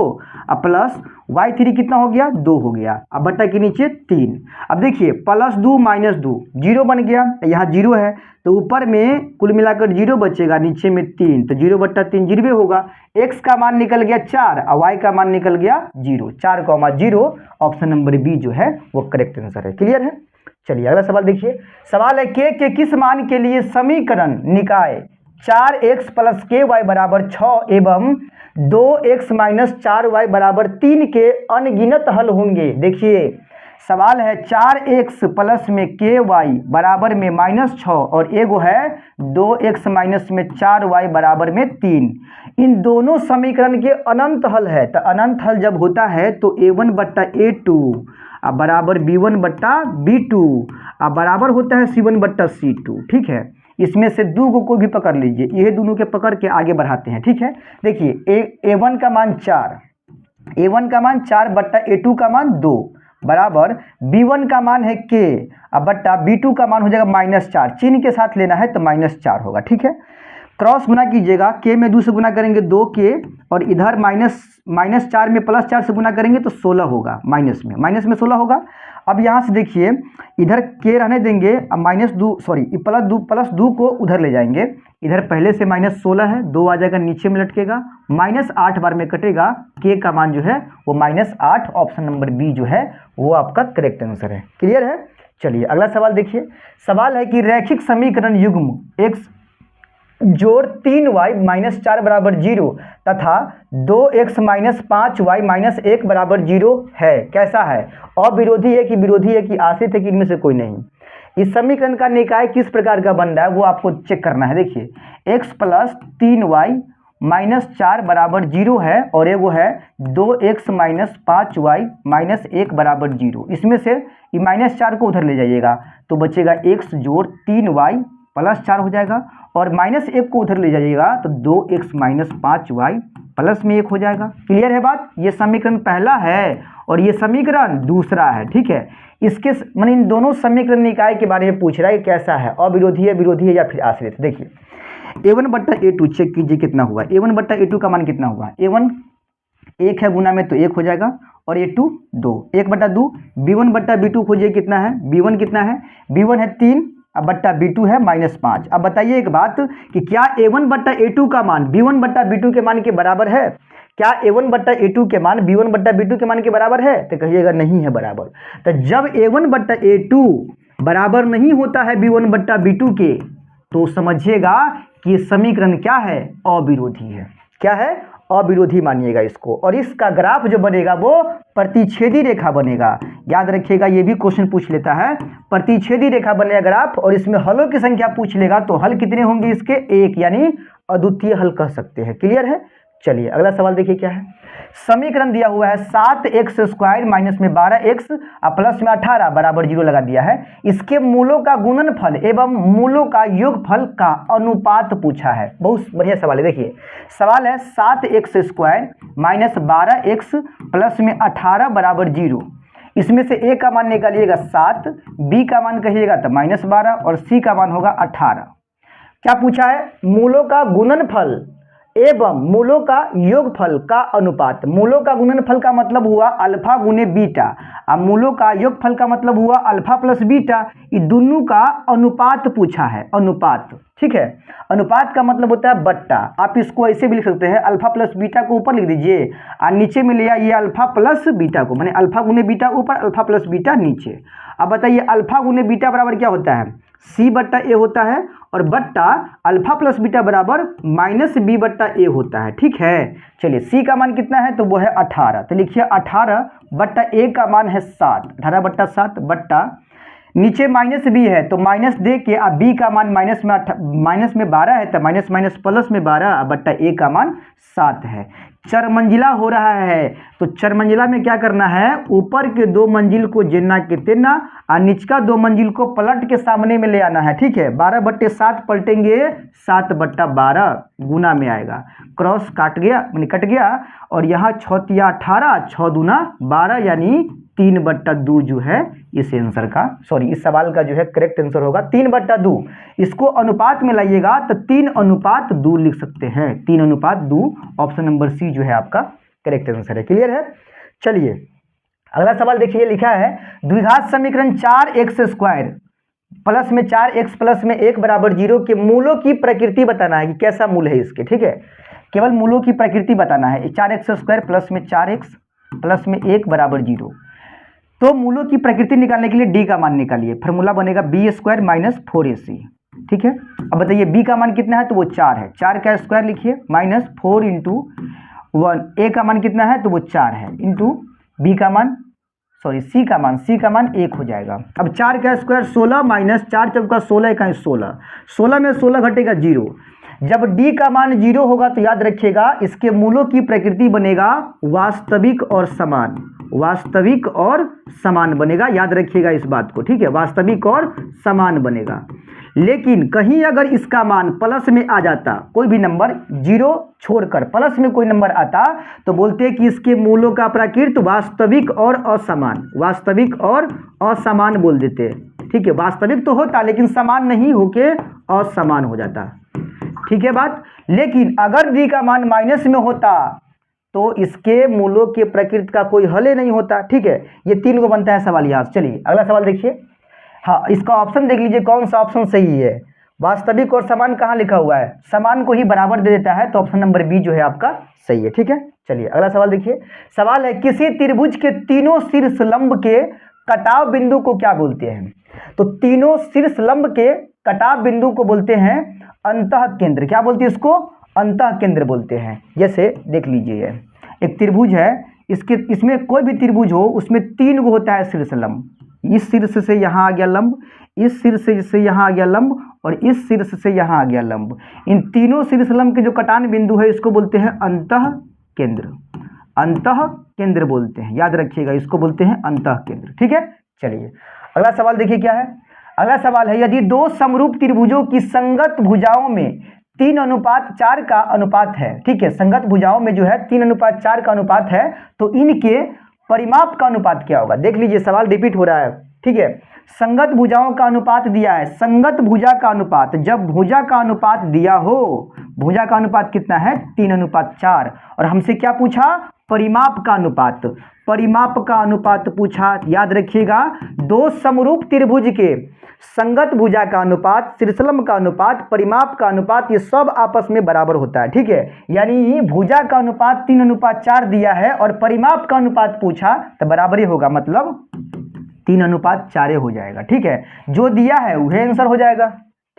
प्लस y3 कितना हो गया 2 हो गया, अब बट्टा के नीचे 3। अब देखिए +2 -2 0 बन गया, यहाँ 0 है तो ऊपर में कुल मिलाकर 0 बचेगा, नीचे में 3, तो 0 बट्टा 3 0 होगा। x का मान निकल गया 4 और y का मान निकल गया 0, 4,0। ऑप्शन नंबर बी जो है वो करेक्ट आंसर है। क्लियर है, चलिए अगला सवाल देखिए। सवाल है के किस मान के लिए समीकरण निकाय 4x + ky बराबर 6 एवं 2x - 4y बराबर 3 के अनगिनत हल होंगे। देखिए सवाल है 4x प्लस में ky बराबर में -6 और एगो है 2x माइनस में 4y बराबर में 3। इन दोनों समीकरण के अनंत हल है, तो अनंत हल जब होता है तो a1 बट्टा a2 बराबर b1 बट्टा b2 बराबर होता है c1 बट्टा c2। ठीक है, इसमें से दो को भी पकड़ लीजिए, ये दोनों के पकड़ के आगे बढ़ाते हैं। ठीक है, देखिए a1 का मान 4, a1 का मान 4 बट्टा a2 का मान 2 बराबर b1 का मान है k बट्टा b2 का मान हो जाएगा -4, चिन्ह के साथ लेना है तो -4 होगा। ठीक है, क्रॉस गुना कीजिएगा, k में 2 से गुना करेंगे 2k, और इधर -4 में +4 से गुना करेंगे तो 16 होगा, माइनस में 16 होगा। अब यहाँ से देखिए इधर k रहने देंगे, अब +2 को उधर ले जाएंगे, इधर पहले से -16 है, 2 आ जाएगा नीचे में लटकेगा, -8 बार में कटेगा, k का मान जो है वो -8। ऑप्शन नंबर बी जो है वो आपका करेक्ट आंसर है। क्लियर है, चलिए अगला सवाल देखिए। सवाल है कि रैखिक समीकरण युग्म x जोड़ 3y - 4 बराबर 0 तथा 2x - 5y - 1 बराबर 0 है, कैसा है। अविरोधी है कि विरोधी है कि आश्रित है कि इनमें से कोई नहीं। इस समीकरण का निकाय किस प्रकार का बन रहा है वो आपको चेक करना है। देखिए x + 3y - 4 बराबर 0 है, और एगो है 2x - 5y - 1 बराबर 0। इसमें से -4 को उधर ले जाइएगा तो बचेगा x जोड़ 3y +4 हो जाएगा, और -1 को उधर ले जाइएगा तो 2x - 5y प्लस में 1 हो जाएगा। क्लियर है बात? ये समीकरण पहला है और ये समीकरण दूसरा है, ठीक है। इसके मैंने इन दोनों समीकरण निकाय के बारे में पूछ रहा है कि कैसा है, अविरोधी है, विरोधी है या फिर आश्रित। देखिए a1/a2 चेक कीजिए कितना हुआ। a1/a2 का मान कितना हुआ? a1 1 है, गुना में तो 1 हो जाएगा, और a2 2, 1/2। b1/b2 खोजिए कितना है? b1 कितना है? b1 है 3 अब बट्टा b2 है -5। अब बताइए एक बात कि क्या a1/a2 का मान b1/b2 के मान के बराबर है? क्या a1/a2 के मान b1/b2 के मान के बराबर है? तो कहिएगा नहीं है बराबर। तो जब a1/a2 बराबर नहीं होता है b1/b2 के, तो समझिएगा कि ये समीकरण क्या है? अविरोधी है। क्या है? अविरोधी मानिएगा इसको। और इसका ग्राफ जो बनेगा वो प्रतिच्छेदी रेखा बनेगा। याद रखिएगा, ये भी क्वेश्चन पूछ लेता है, प्रतिच्छेदी रेखा बनेगा ग्राफ, और इसमें हलों की संख्या पूछ लेगा तो हल कितने होंगे इसके? 1, यानी अद्वितीय हल कह सकते हैं। क्लियर है? चलिए अगला सवाल देखिए क्या है। समीकरण दिया हुआ है 7x² माइनस में 12x प्लस में 18 बराबर 0 लगा दिया है। इसके मूलों का गुणनफल एवं मूलों का योगफल का अनुपात पूछा है। बहुत बढ़िया सवाल है। देखिए सवाल है 7x² माइनस 12x प्लस में 18 बराबर 0। इसमें से a का मान निकालिएगा 7, b का मान कहिएगा तो -12 और c का मान होगा 18। क्या पूछा है? मूलों का गुणनफल एवं मूलों का योगफल का अनुपात। मूलों का गुणनफल का मतलब हुआ अल्फा गुने बीटा, और मूलों का योगफल का मतलब हुआ अल्फा प्लस बीटा। ये दोनों का अनुपात पूछा है, अनुपात। ठीक है, अनुपात का मतलब होता है बट्टा। आप इसको ऐसे भी लिख सकते हैं, अल्फा प्लस बीटा को ऊपर लिख दीजिए और नीचे में ले आइए अल्फा प्लस बीटा को, माने अल्फा गुने बीटा ऊपर, अल्फा प्लस बीटा नीचे। अब बताइए अल्फा गुने बीटा बराबर क्या होता है? c/a होता है, और बट्टा अल्फा प्लस बीटा बराबर -b/a होता है। ठीक है, चलिए c का मान कितना है? तो वो है 18। तो लिखिए 18/a का मान है 7, 18/7 बट्टा नीचे -b है तो माइनस दे के, अब b का मान माइनस में 12 है तो माइनस माइनस प्लस में 12 बट्टा a का मान 7 है। चरमंजिला हो रहा है तो चरमंजिला में क्या करना है? ऊपर के 2 मंजिल को जेना के तेना और निचका 2 मंजिल को पलट के सामने में ले आना है। ठीक है, 12/7 पलटेंगे 7/12 गुना में आएगा, क्रॉस काट गया मैंने कट गया, और यहाँ 6 × 18 6 दूना 12 यानी 3/2 जो है इस आंसर का, सॉरी इस सवाल का जो है करेक्ट आंसर होगा 3/2। इसको अनुपात में लाइएगा तो 3:2 लिख सकते हैं, 3:2। ऑप्शन नंबर सी जो है आपका करेक्ट आंसर है। क्लियर है? चलिए अगला सवाल देखिए, लिखा है द्विघात समीकरण 4x² प्लस में 4x प्लस में 1 बराबर 0 के मूलों की प्रकृति बताना है कि कैसा मूल है इसके। ठीक है, केवल मूलों की प्रकृति बताना है। 4x² प्लस में 4x प्लस में 1 बराबर 0। तो मूलों की प्रकृति निकालने के लिए d का मान निकालिए। फार्मूला बनेगा b² - 4ac। ठीक है, अब बताइए b का मान कितना है? तो वो 4 है, 4 का स्क्वायर लिखिए -4 × 1। a का मान कितना है? तो वो 4 है, इंटू b का मान, सॉरी c का मान 1 हो जाएगा। अब 4 का स्क्वायर 16 - 4 चौका 16 × 16, 16 में 16 घटेगा 0। जब d का मान 0 होगा तो याद रखिएगा इसके मूलों की प्रकृति बनेगा वास्तविक और समान, वास्तविक और समान बनेगा। याद रखिएगा इस बात को। ठीक है, वास्तविक और समान बनेगा। लेकिन कहीं अगर इसका मान प्लस में आ जाता, कोई भी नंबर 0 छोड़कर प्लस में कोई नंबर आता, तो बोलते हैं कि इसके मूलों का प्रकृति वास्तविक और असमान, वास्तविक और असमान बोल देते। ठीक है, वास्तविक तो होता लेकिन समान नहीं होके असमान हो जाता। ठीक है बात। लेकिन अगर d का मान माइनस में होता तो इसके मूलों के प्रकृति का कोई हल ही नहीं होता। ठीक है, ये 3 को बनता है सवाल यहाँ से। चलिए अगला सवाल देखिए। हाँ, इसका ऑप्शन देख लीजिए कौन सा ऑप्शन सही है। वास्तविक और समान कहाँ लिखा हुआ है? समान को ही बराबर दे देता है, तो ऑप्शन नंबर बी जो है आपका सही है। ठीक है, चलिए अगला सवाल देखिए। सवाल है किसी त्रिभुज के तीनों शीर्ष लंब के कटाव बिंदु को क्या बोलते हैं? तो तीनों शीर्ष लंब के कटाव बिंदु को बोलते हैं अंतः केंद्र। क्या बोलते हैं इसको? अंतः केंद्र बोलते हैं। जैसे देख लीजिए एक त्रिभुज है, इसमें कोई भी त्रिभुज हो उसमें 3 गो होता है शीर्ष लंब। इस शीर्ष से यहाँ आ गया लंब, इस शीर्ष से यहाँ आ गया लंब, और इस शीर्ष से यहाँ आ गया लंब। इन तीनों शीर्ष लंब के जो कटान बिंदु है इसको बोलते हैं अंतः केंद्र, अंतः केंद्र बोलते हैं। याद रखिएगा इसको बोलते हैं अंतः केंद्र। ठीक है, चलिए अगला सवाल देखिए क्या है। अगला सवाल है, यदि दो समरूप त्रिभुजों की संगत भुजाओं में 3:4 का अनुपात है, ठीक है, संगत भुजाओं में जो है 3:4 का अनुपात है, तो इनके परिमाप का अनुपात क्या होगा। देख लीजिए सवाल रिपीट हो रहा है, ठीक है। संगत भुजाओं का अनुपात दिया है, संगत भुजा का अनुपात, जब भुजा का अनुपात दिया हो, भुजा का अनुपात कितना है 3:4, और हमसे क्या पूछा, परिमाप का अनुपात, परिमाप का अनुपात पूछा। याद रखिएगा, दो समरूप त्रिभुज के संगत भुजा का अनुपात, शीर्षलंब का अनुपात, परिमाप का अनुपात, ये सब आपस में बराबर होता है, ठीक है। यानी भुजा का अनुपात 3:4 दिया है और परिमाप का अनुपात पूछा तो बराबर ही होगा, मतलब 3:4 हो जाएगा, ठीक है। जो दिया है वही आंसर हो जाएगा,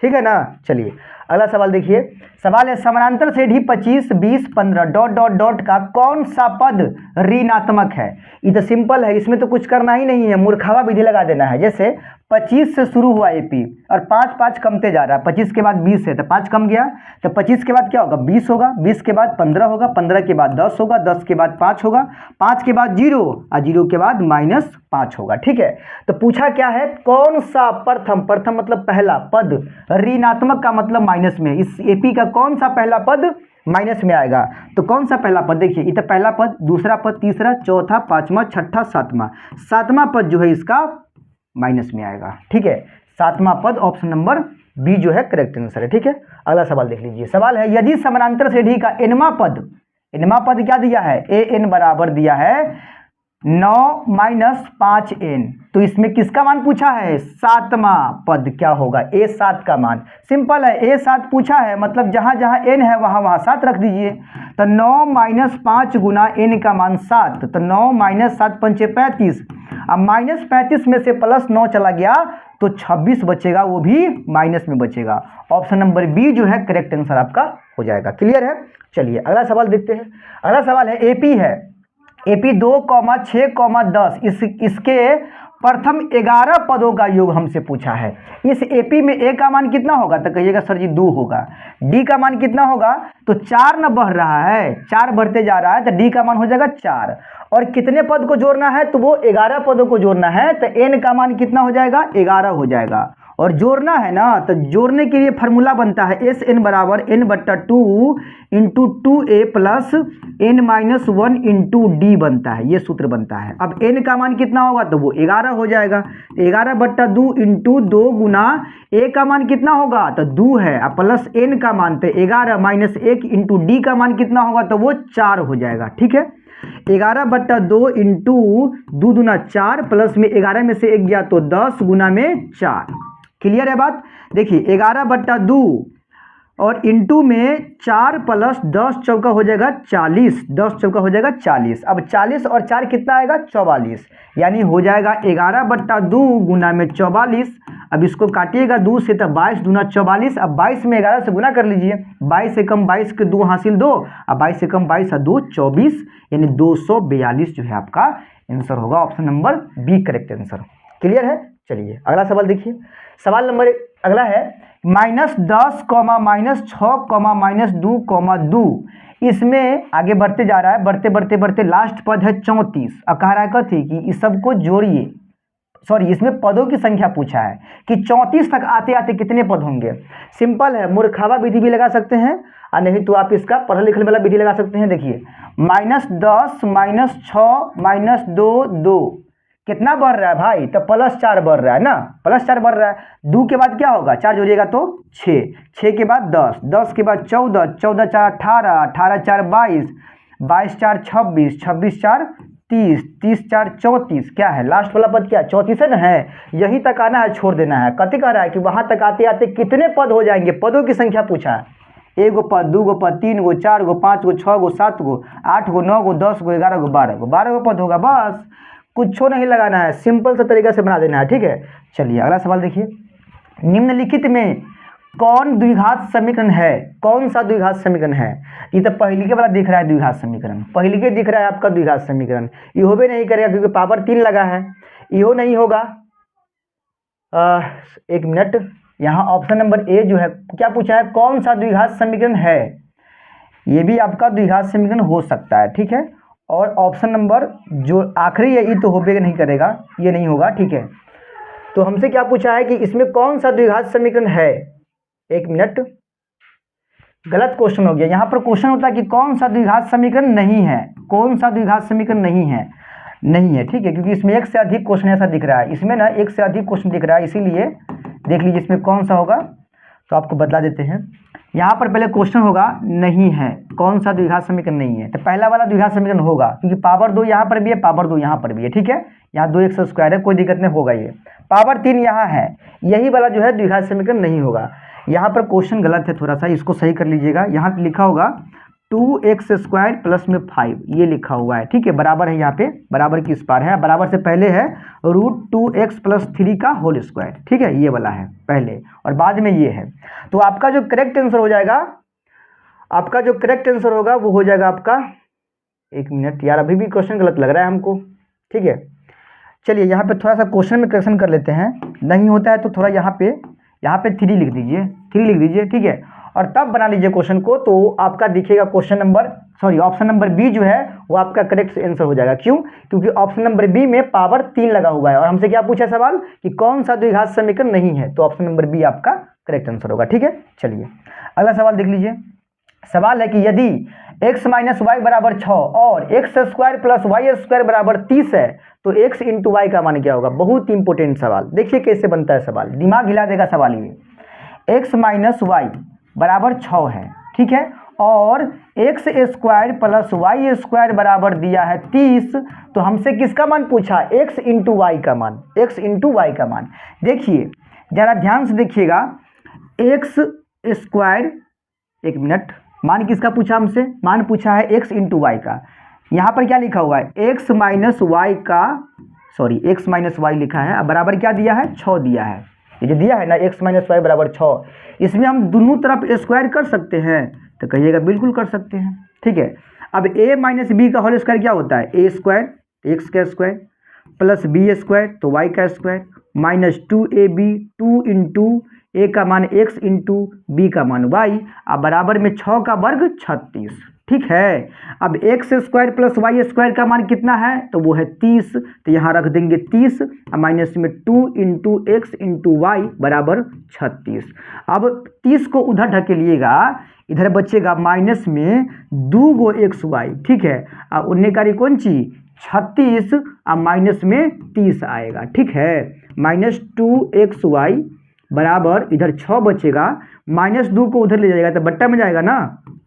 ठीक है ना। चलिए अगला सवाल देखिए, सवाल है, समानांतर श्रेणी 25, 20, 15 डॉट डॉट डॉट का कौन सा पद ऋणात्मक है। ये तो सिंपल है, इसमें तो कुछ करना ही नहीं है, मूर्खावा विधि लगा देना है। जैसे 25 से शुरू हुआ एपी और 5 कमते जा रहा है, 25 के बाद 20 है तो 5 कम गया, तो 25 के बाद क्या होगा 20 होगा, 20 के बाद 15 होगा, 15 के बाद 10 होगा, 10 के बाद 5 होगा, 5 के बाद 0 और 0 के बाद -5 होगा, ठीक है। तो पूछा क्या है, कौन सा प्रथम मतलब पहला पद ऋणात्मक का मतलब माइनस में, इस एपी का कौन सा पहला पद माइनस में आएगा। तो कौन सा पहला पद, देखिए ये तो पहला पद, दूसरा पद, तीसरा, चौथा, पांचवा, छठा, सातवां पद जो है इसका माइनस में आएगा, ठीक है। सातवां पद ऑप्शन नंबर बी जो है करेक्ट आंसर है, ठीक है। अगला सवाल देख लीजिए, सवाल है, यदि समानांतर श्रेणी का एनवां पद क्या दिया है, ए एन बराबर दिया है 9 - 5n, तो इसमें किसका मान पूछा है, सातवां पद क्या होगा, A7 का मान। सिंपल है, A7 पूछा है, मतलब जहां जहां n है वहां 7 रख दीजिए। तो 9 - 5 गुना n का मान 7, तो 9 - 7 पंचे 35, अब -35 में से +9 चला गया तो 26 बचेगा, वो भी माइनस में बचेगा। ऑप्शन नंबर बी जो है करेक्ट आंसर आपका हो जाएगा। क्लियर है। चलिए अगला सवाल देखते हैं। अगला सवाल है, एपी है, एपी 2, 6, 10 इसके प्रथम 11 पदों का योग हमसे पूछा है। इस एपी में ए का मान कितना होगा, तो कहिएगा सर जी 2 होगा। डी का मान कितना होगा, तो 4 न बढ़ रहा है, 4 बढ़ते जा रहा है, तो डी का मान हो जाएगा 4। और कितने पद को जोड़ना है, तो वो 11 पदों को जोड़ना है, तो एन का मान कितना हो जाएगा, 11 हो जाएगा। और जोड़ना है ना, तो जोड़ने के लिए फार्मूला बनता है एस एन बराबर n/2 × 2a plus n-1 × d बनता है, ये सूत्र बनता है। अब n का मान कितना होगा, तो वो 11 हो जाएगा। 11/2 × 2 गुना a का मान कितना होगा, तो 2 है, अब प्लस n का मान, तो 11 - 1 × d का मान कितना होगा, तो वो 4 हो जाएगा, ठीक है। 11/2 × 2 दूना 4 प्लस में 11 में से 1 गया तो 10 गुना में 4। क्लियर है बात। देखिए 11/2 और इंटू में 4 प्लस 10 चौका हो जाएगा 40, 10 चौका हो जाएगा 40। अब 40 और 4 कितना आएगा, 44, यानी हो जाएगा 11/2 गुना में 44। अब इसको काटिएगा 2 से, तो 22 दूना 44। अब 22 में 11 से गुना कर लीजिए, 22 से कम 22 के 2 हासिल 2, अब 22 से कम 22 2 24, यानी 242 जो है आपका आंसर होगा। Option number B correct answer. Clear है। चलिए अगला सवाल देखिए। सवाल नंबर अगला है, -10, -6, -2, इसमें आगे बढ़ते जा रहा है, बढ़ते लास्ट पद है 34। अब कह रहा है कथी कि इस सबको जोड़िए, सॉरी इसमें पदों की संख्या पूछा है कि 34 तक आते आते कितने पद होंगे। सिंपल है, मूर्खावा विधि भी लगा सकते हैं और नहीं तो आप इसका पढ़ने लिखने वाला विधि लगा सकते हैं। देखिए -10, -6, -2, 2 कितना बढ़ रहा है भाई, तो +4 बढ़ रहा है ना, +4 बढ़ रहा है। 2 के बाद क्या होगा, 4 जोड़िएगा तो 6, 6 के बाद 10, 10 के बाद 14, 14 4 18, 18 4 22, 22 4 26, 26 4 30, 30 4 34। क्या है लास्ट वाला पद, क्या 34 है ना, है यहीं तक आना है, छोड़ देना है। कथी कह रहा है कि वहां तक आते आते कितने पद हो जाएंगे, पदों की संख्या पूछा है। 1 गो पद, 2 गो पद, 3 गो, 4 गो, 5 गो, 6 गो, 7 गो, 8 गो, 9 गो, 10 गो, 11 गो, 12 गो, 12 गो पद होगा। बस कुछ नहीं लगाना है, सिंपल सा तरीका से बना देना है, ठीक है। चलिए अगला सवाल देखिए। निम्नलिखित में कौन द्विघात समीकरण है, कौन सा द्विघात समीकरण है। ये तो पहली के वाला दिख रहा है द्विघात समीकरण, पहली के दिख रहा है आपका द्विघात समीकरण। इहो भी नहीं करेगा क्योंकि पावर 3 लगा है, इहो नहीं होगा। 1 मिनट, यहाँ ऑप्शन नंबर ए जो है क्या पूछा है, कौन सा द्विघात समीकरण है। ये भी आपका द्विघात समीकरण हो सकता है, ठीक है। और ऑप्शन नंबर जो आखिरी है ये तो होबे नहीं करेगा, ये नहीं होगा, ठीक है। तो हमसे क्या पूछा है कि इसमें कौन सा द्विघात समीकरण है। एक मिनट, गलत क्वेश्चन हो गया। यहाँ पर क्वेश्चन होता है कि कौन सा द्विघात समीकरण नहीं है, कौन सा द्विघात समीकरण नहीं है, नहीं है, ठीक है, क्योंकि इसमें एक से अधिक क्वेश्चन ऐसा दिख रहा है, इसमें ना एक से अधिक क्वेश्चन दिख रहा है, इसीलिए देख लीजिए इसमें कौन सा होगा, तो आपको बदला देते हैं। यहाँ पर पहले क्वेश्चन होगा नहीं है, कौन सा द्विघात समीकरण नहीं है, तो पहला वाला द्विघात समीकरण होगा, क्योंकि पावर 2 यहाँ पर भी है, पावर 2 यहाँ पर भी है, ठीक है, यहाँ 2x² है, कोई दिक्कत नहीं, होगा ये। पावर 3 यहाँ है, यही वाला जो है द्विघात समीकरण नहीं होगा। यहाँ पर क्वेश्चन गलत है, थोड़ा सा इसको सही कर लीजिएगा। यहाँ पे लिखा होगा 2x² प्लस में 5, ये लिखा हुआ है, ठीक है, बराबर है, यहाँ पे बराबर की इस पार है, बराबर से पहले है √2x + 3 का होल स्क्वायर, ठीक है, ये वाला है पहले, और बाद में ये है। तो आपका जो करेक्ट आंसर हो जाएगा, आपका जो करेक्ट आंसर होगा वो हो जाएगा आपका, एक मिनट यार, अभी भी क्वेश्चन गलत लग रहा है हमको, ठीक है, चलिए यहाँ पे थोड़ा सा क्वेश्चन में करेक्शन कर लेते हैं, नहीं होता है तो थोड़ा यहाँ पे 3 लिख दीजिए, 3 लिख दीजिए, ठीक है, और तब बना लीजिए क्वेश्चन को, तो आपका दिखेगा ऑप्शन नंबर बी जो है वो आपका करेक्ट आंसर हो जाएगा। क्यों? क्योंकि ऑप्शन नंबर बी में पावर 3 लगा हुआ है, और हमसे क्या पूछा सवाल कि कौन सा द्विघात समीकरण नहीं है, तो ऑप्शन नंबर बी आपका करेक्ट आंसर होगा, ठीक है। चलिए अगला सवाल देख लीजिए। सवाल है कि यदि x - y = 6 और x² + y² = 30 है, तो x × y का मान क्या होगा। बहुत इंपॉर्टेंट सवाल, देखिए कैसे बनता है सवाल, दिमाग हिला देगा सवाल ये। x - y = 6 है, ठीक है, और x² + y² बराबर दिया है 30, तो हमसे किसका मान पूछा, x × y का मान, x × y का मान। देखिए जरा ध्यान से देखिएगा, x², एक मिनट, मान किसका पूछा हमसे, मान पूछा है x × y का। यहाँ पर क्या लिखा हुआ है, x - y लिखा है, अब बराबर क्या दिया है, 6 दिया है, ये जो दिया है ना x - y = 6, इसमें हम दोनों तरफ स्क्वायर कर सकते हैं, तो कहिएगा बिल्कुल कर सकते हैं, ठीक है। अब a - b का होल स्क्वायर क्या होता है, a² x का स्क्वायर प्लस b² तो y का स्क्वायर माइनस 2ab 2 × a का मान x × b का मान y, अब बराबर में 6 का वर्ग 36, ठीक है। अब x² + y² का मान कितना है, तो वो है 30, तो यहाँ रख देंगे 30, माइनस में 2 × x × y बराबर 36। अब 30 को उधर ढकेलिएगा, इधर बचेगा माइनस में 2 गो xy, ठीक है, और उन्ने कारी कौन चीज 36, अब माइनस में 30 आएगा, ठीक है, -2xy बराबर इधर 6 बचेगा, -2 को उधर ले जाएगा तो बट्टा में जाएगा ना,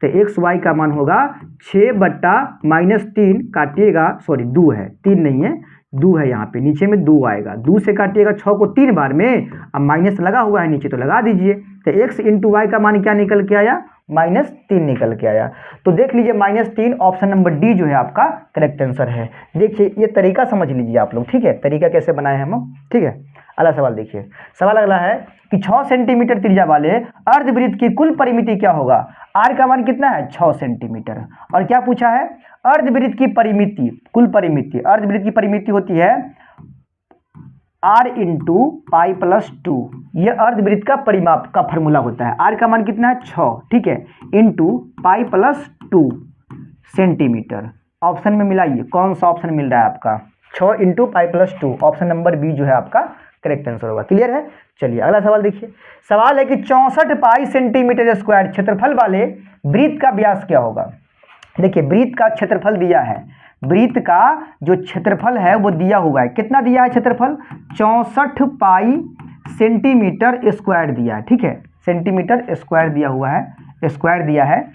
तो xy का मान होगा 6/-3, काटिएगा, सॉरी 2 है, 3 नहीं है, 2 है, यहाँ पे नीचे में 2 आएगा, 2 से काटिएगा 6 को 3 बार में, अब माइनस लगा हुआ है नीचे तो लगा दीजिए, तो x × y का मान क्या निकल के आया, -3 निकल के आया। तो देख लीजिए -3 ऑप्शन नंबर डी जो है आपका करेक्ट आंसर है। देखिए ये तरीका समझ लीजिए आप लोग, ठीक है, तरीका कैसे बनाए हैं हम, ठीक है। अगला सवाल देखिए, सवाल अगला है कि 6 सेंटीमीटर त्रिज्या वाले अर्धवृत्त की कुल परिमिति क्या होगा। r का मान कितना है, 6 सेंटीमीटर, और क्या पूछा है, अर्धवृत्त की परिमिति, कुल परिमिति, अर्धवृत्त की परिमिति होती है r × पाई + 2, ये अर्धवृत्त का परिमाप का फॉर्मूला होता है। r का मान कितना है, 6, ठीक है, × पाई + 2 सेंटीमीटर। ऑप्शन में मिलाइए कौन सा ऑप्शन मिल रहा है आपका, 6 × पाई + 2, ऑप्शन नंबर बी जो है आपका करेक्ट आंसर होगा। क्लियर है। चलिए अगला सवाल देखिए। सवाल है कि 64 पाई सेंटीमीटर स्क्वायर क्षेत्रफल वाले वृत्त का व्यास क्या होगा। देखिए वृत्त का क्षेत्रफल दिया है, वृत्त का जो क्षेत्रफल है वो दिया हुआ है, कितना दिया है क्षेत्रफल, 64 पाई सेंटीमीटर स्क्वायर दिया है, ठीक है, सेंटीमीटर स्क्वायर दिया हुआ है, स्क्वायर दिया है।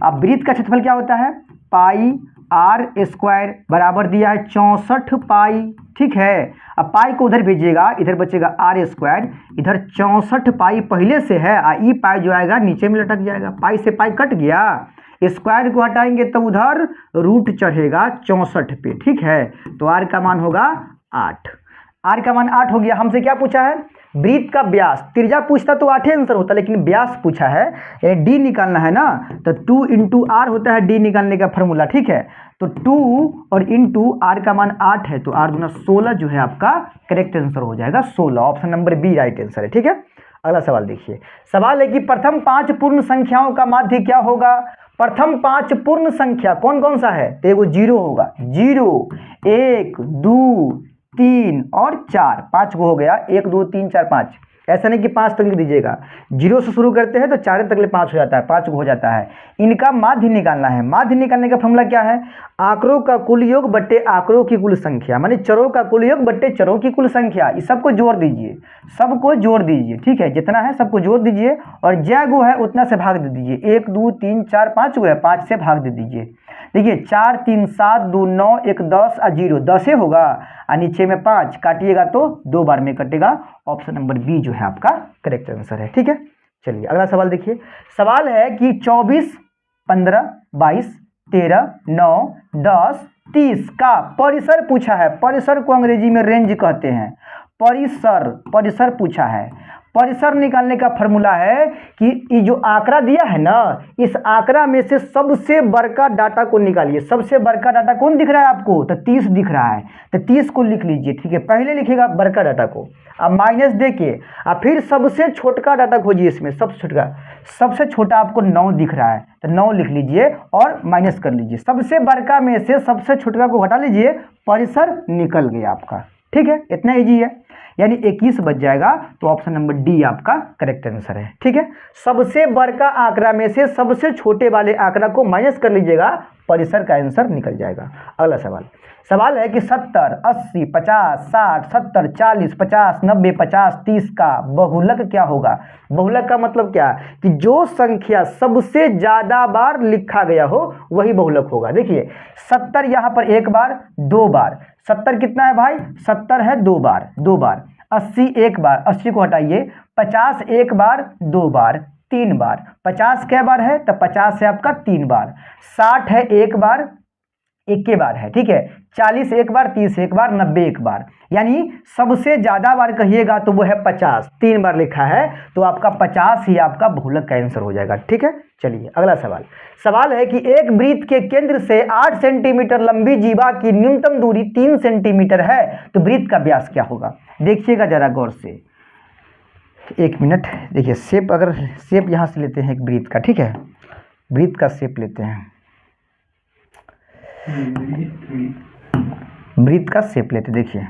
अब वृत्त का क्षेत्रफल क्या होता है, पाई r² बराबर दिया है 64 पाई, ठीक है। अब पाई को उधर भेजिएगा, इधर बचेगा r², इधर 64 पाई पहले से है, ई पाई जो आएगा नीचे में लटक जाएगा, पाई से पाई कट गया, स्क्वायर को हटाएंगे तो उधर रूट चढ़ेगा 64 पे, ठीक है, तो r का मान होगा 8, r का मान 8 हो गया। हमसे क्या पूछा है, वृत्त का व्यास, त्रिज्या पूछता तो 8 आंसर होता, लेकिन व्यास पूछा है, यानी d निकालना है ना, तो 2 × r होता है d निकालने का फॉर्मूला, ठीक है, तो 2 और इंटू r का मान 8 है, तो 8 × 16 जो है आपका करेक्ट आंसर हो जाएगा 16, option number B right answer है, ठीक है। अगला सवाल देखिए। सवाल है कि प्रथम 5 पूर्ण संख्याओं का माध्य क्या होगा। प्रथम 5 पूर्ण संख्या कौन कौन सा है, तो एगो 0 होगा, 0, 1, 2, 3 और 4, 5 को हो गया, 1 2 3 4 5। ऐसा नहीं कि 5 तक लिख दीजिएगा, 0 से शुरू करते हैं तो 4 तक 5 हो जाता है, 5 को हो जाता है। इनका माध्य निकालना है। माध्य निकालने का फॉर्मूला क्या है? आंकड़ों का कुल योग बट्टे आंकड़ों की कुल संख्या, माने चरों का कुल योग बट्टे चरों की कुल संख्या। इस सबको जोड़ दीजिए, सबको जोड़ दीजिए, ठीक है, जितना है सबको जोड़ दीजिए और जय गो है उतना से भाग दे दीजिए। 1 2 3 4 5 गो है, 5 से भाग दे दीजिए। देखिए 4 3 7 2 9 1 10 और 0, 10 होगा और नीचे में 5 काटिएगा तो 2 बार में कटेगा। ऑप्शन नंबर बी जो है आपका करेक्ट आंसर है, ठीक है। चलिए अगला सवाल देखिए। सवाल है कि 24 15 22 13 9 10 30 का परिसर पूछा है। परिसर को अंग्रेजी में रेंज कहते हैं। परिसर, परिसर पूछा है। परिसर निकालने का फॉर्मूला है कि ये जो आंकड़ा दिया है ना, इस आंकड़ा में से सबसे बड़का डाटा को निकालिए। सबसे बड़का डाटा कौन दिख रहा है आपको? तो 30 दिख रहा है, तो 30 को लिख लीजिए, ठीक है। पहले लिखिएगा बड़का डाटा को, अब माइनस देके और फिर सबसे छोटका डाटा खोजिए। इसमें सबसे छोटका, सबसे छोटा आपको 9 दिख रहा है, तो 9 लिख लीजिए और माइनस कर लीजिए। सबसे बड़का में से सबसे छोटका को हटा लीजिए, परिसर निकल गया आपका, ठीक है। इतना ईजी है, यानी 21 बच जाएगा। तो ऑप्शन नंबर डी आपका करेक्ट आंसर है, ठीक है। सबसे बड़का आंकड़ा में से सबसे छोटे वाले आंकड़ा को माइनस कर लीजिएगा, परिसर का आंसर निकल जाएगा। अगला सवाल, सवाल है कि 70 80 50 60 70 40 50 90 50 30 का बहुलक क्या होगा? बहुलक का मतलब क्या? कि जो संख्या सबसे ज्यादा बार लिखा गया हो वही बहुलक होगा। देखिए 70 यहाँ पर एक बार, 2 बार। 70 कितना है भाई? 70 है 2 बार, 2 बार। 80 एक बार, 80 को हटाइए। 50 एक बार, 2 बार, 3 बार। 50 कै बार है? तो 50 है आपका 3 बार। 60 है एक बार, एक के बार है, ठीक है। 40 एक बार, 30 एक बार, 90 एक बार। यानी सबसे ज्यादा बार कहिएगा तो वो है 50, 3 बार लिखा है, तो आपका 50 ही आपका बहुलक का आंसर हो जाएगा, ठीक है। चलिए अगला सवाल। सवाल है कि एक वृत्त के केंद्र से 8 सेंटीमीटर लंबी जीवा की न्यूनतम दूरी 3 सेंटीमीटर है, तो वृत्त का व्यास क्या होगा? देखिएगा जरा गौर से, 1 मिनट। देखिए शेप, अगर शेप यहां से लेते हैं एक वृत्त का, ठीक है, वृत्त का शेप लेते हैं, वृत्त का शेप लेते, देखिए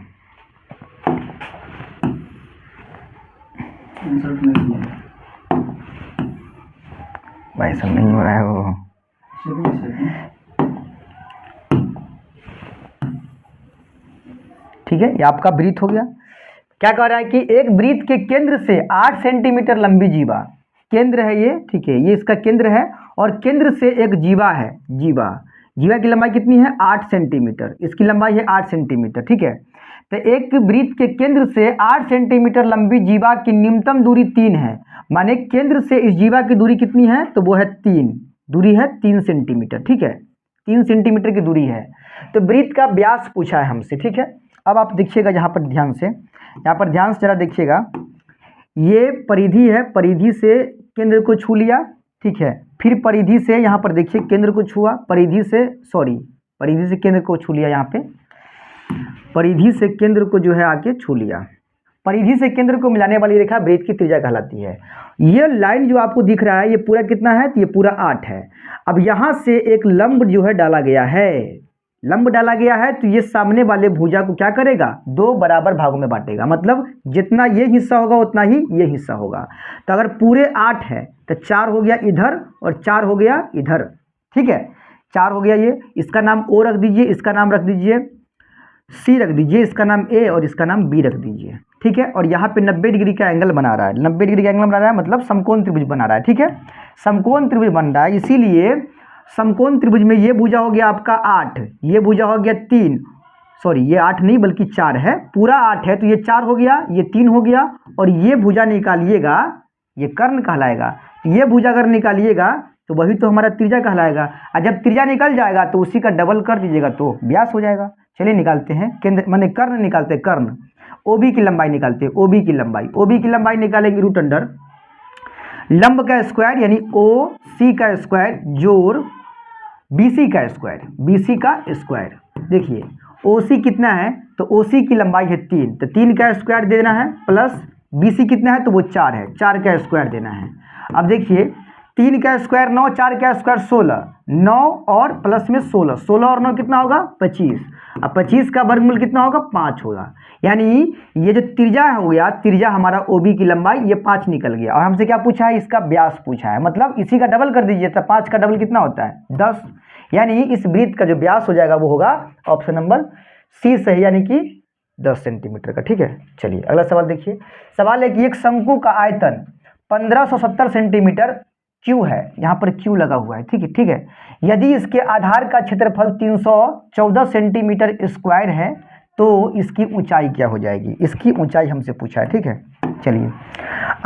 भाई सब नहीं हो रहा है वो, ठीक है। ये आपका वृत्त हो गया। क्या कह रहा है कि एक वृत्त के केंद्र से 8 सेंटीमीटर लंबी जीवा, केंद्र है ये, ठीक है, ये इसका केंद्र है और केंद्र से एक जीवा है, जीवा, जीवा की लंबाई कितनी है? 8 सेंटीमीटर, इसकी लंबाई है 8 सेंटीमीटर, ठीक है। तो एक वृत्त के केंद्र से 8 सेंटीमीटर लंबी जीवा की न्यूनतम दूरी 3 है, माने केंद्र से इस जीवा की दूरी कितनी है? तो वो है 3, दूरी है 3 सेंटीमीटर, ठीक है, 3 सेंटीमीटर की दूरी है। तो वृत्त का व्यास पूछा है हमसे, ठीक है। अब आप देखिएगा यहाँ पर ध्यान से, यहाँ पर ध्यान से जरा देखिएगा, ये परिधि है, परिधि से केंद्र को छू लिया, ठीक है, फिर परिधि से यहाँ पर देखिए केंद्र को छुआ, परिधि से, सॉरी, परिधि से केंद्र को छू लिया, यहाँ पे परिधि से केंद्र को जो है आके छू लिया। परिधि से केंद्र को मिलाने वाली रेखा वृत्त की त्रिज्या कहलाती है। ये लाइन जो आपको दिख रहा है ये पूरा कितना है? तो ये पूरा 8 है। अब यहाँ से एक लंब जो है डाला गया है, लंब डाला गया है, तो ये सामने वाले भुजा को क्या करेगा? 2 बराबर भागों में बांटेगा, मतलब जितना ये हिस्सा होगा उतना ही ये हिस्सा होगा। तो अगर पूरे 8 है तो 4 हो गया इधर और 4 हो गया इधर, ठीक है, 4 हो गया ये। इसका नाम ओ रख दीजिए, इसका नाम रख दीजिए सी रख दीजिए, इसका नाम ए और इसका नाम बी रख दीजिए, ठीक है। और यहाँ पे 90 डिग्री का एंगल बना रहा है, 90 डिग्री का एंगल बना रहा है, मतलब समकोण त्रिभुज बना रहा है, ठीक है, समकोण त्रिभुज बन रहा है। इसीलिए समकोण त्रिभुज में ये भुजा हो गया आपका 8, ये भुजा हो गया 3, सॉरी ये 8 नहीं बल्कि 4 है, पूरा 8 है, तो ये 4 हो गया, ये 3 हो गया, और ये भुजा निकालिएगा, ये कर्ण कहलाएगा। ये भुजा अगर निकालिएगा तो वही तो हमारा त्रिज्या कहलाएगा, और जब त्रिज्या निकल जाएगा तो उसी का डबल कर दीजिएगा तो व्यास हो जाएगा। चलिए निकालते हैं, केंद्र माने कर्ण निकालते हैं, कर्ण, ओबी की लंबाई निकालते हैं, ओबी की लंबाई, ओबी की लंबाई निकालेंगे रूट अंडर लंब का स्क्वायर यानी ओ सी का स्क्वायर जोड़ बीसी का स्क्वायर, बीसी का स्क्वायर। देखिए ओसी कितना है? तो ओसी की लंबाई है 3, तो 3 का स्क्वायर देना है, प्लस बीसी कितना है? तो वो 4 है, 4 का स्क्वायर देना है। अब देखिए 3 का स्क्वायर 9, 4 का स्क्वायर 16, 9 और प्लस में 16, 16 और 9 कितना होगा? 25। अब 25 का वर्गमूल कितना होगा, 5 होगा। यानी ये जो त्रिज्या हो गया, त्रिज्या हमारा OB की लंबाई ये 5 निकल गया, और हमसे क्या पूछा है, इसका व्यास पूछा है, मतलब इसी का डबल कर दीजिए, तो 5 का डबल कितना होता है, 10। यानी इस वृत्त का जो व्यास हो जाएगा वो होगा ऑप्शन नंबर सी सही, यानी कि 10 सेंटीमीटर का। ठीक है, चलिए अगला सवाल देखिए। सवाल है कि एक शंकु का आयतन 1570 सेंटीमीटर क्यू है, यहाँ पर क्यू लगा हुआ है, ठीक है, ठीक है। यदि इसके आधार का क्षेत्रफल 314 सेंटीमीटर स्क्वायर है तो इसकी ऊंचाई क्या हो जाएगी, इसकी ऊंचाई हमसे पूछा है। ठीक है, चलिए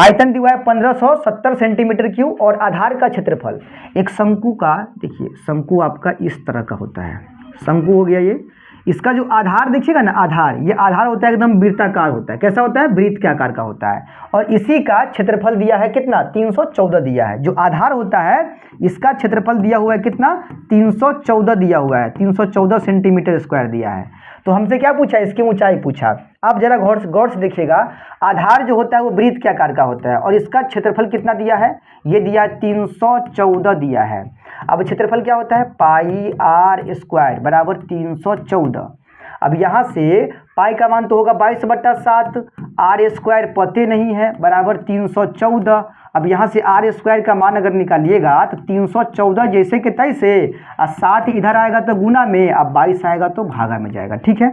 आयतन दिया है 1570 सेंटीमीटर क्यूब और आधार का क्षेत्रफल। एक शंकु का देखिए, शंकु आपका इस तरह का होता है, शंकु हो गया ये, इसका जो आधार देखिएगा ना, आधार, ये आधार होता है एकदम वृत्ताकार होता है, कैसा होता है, वृत्त के आकार का होता है, और इसी का क्षेत्रफल दिया है कितना, 314 दिया है। जो आधार होता है इसका क्षेत्रफल दिया हुआ है कितना, 314 दिया हुआ है, 314 सेंटीमीटर स्क्वायर दिया है। तो हमसे क्या पूछा, इसकी ऊंचाई पूछा। आप जरा गौर से देखिएगा, आधार जो होता है वो वृत्त के आकार का होता है, और इसका क्षेत्रफल कितना दिया है, ये दिया 314 दिया है। अब क्षेत्रफल क्या होता है, पाई आर स्क्वायर बराबर 314। अब यहाँ से पाई का मान तो होगा 22/7, आर स्क्वायर पते नहीं है, बराबर 314। अब यहाँ से आर स्क्वायर का मान अगर निकालिएगा तो 314 जैसे कि तैसे, और 7 इधर आएगा तो गुना में, अब 22 आएगा तो भागा में जाएगा। ठीक है,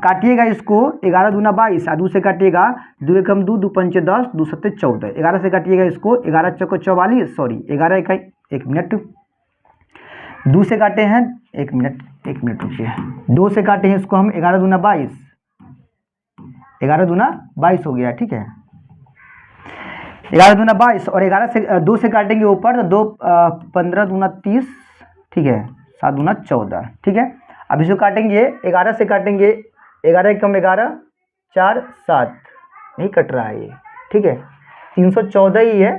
काटिएगा इसको, 11 दूना 22, और 2 से काटिएगा, 2 एकम 2, 2 पंचे 10, 2 सत्ते 14, 11 से काटिएगा इसको, 11 चौको 44, सॉरी 11 इकाई, एक मिनट, 2 से काटे हैं, एक मिनट रुकिए, 2 से काटे हैं इसको हम, 11 दूना 22, 11 दूना 22 हो गया। ठीक है, 11 दूना 22, और 11 से 2 से काटेंगे ऊपर तो 2 15 दूना 30, ठीक है, 7 दूना 14। ठीक है, अब इसको काटेंगे, 11 से काटेंगे, 11 एकम 11, 4 7, नहीं कट रहा है ये। ठीक है, 314 ही है,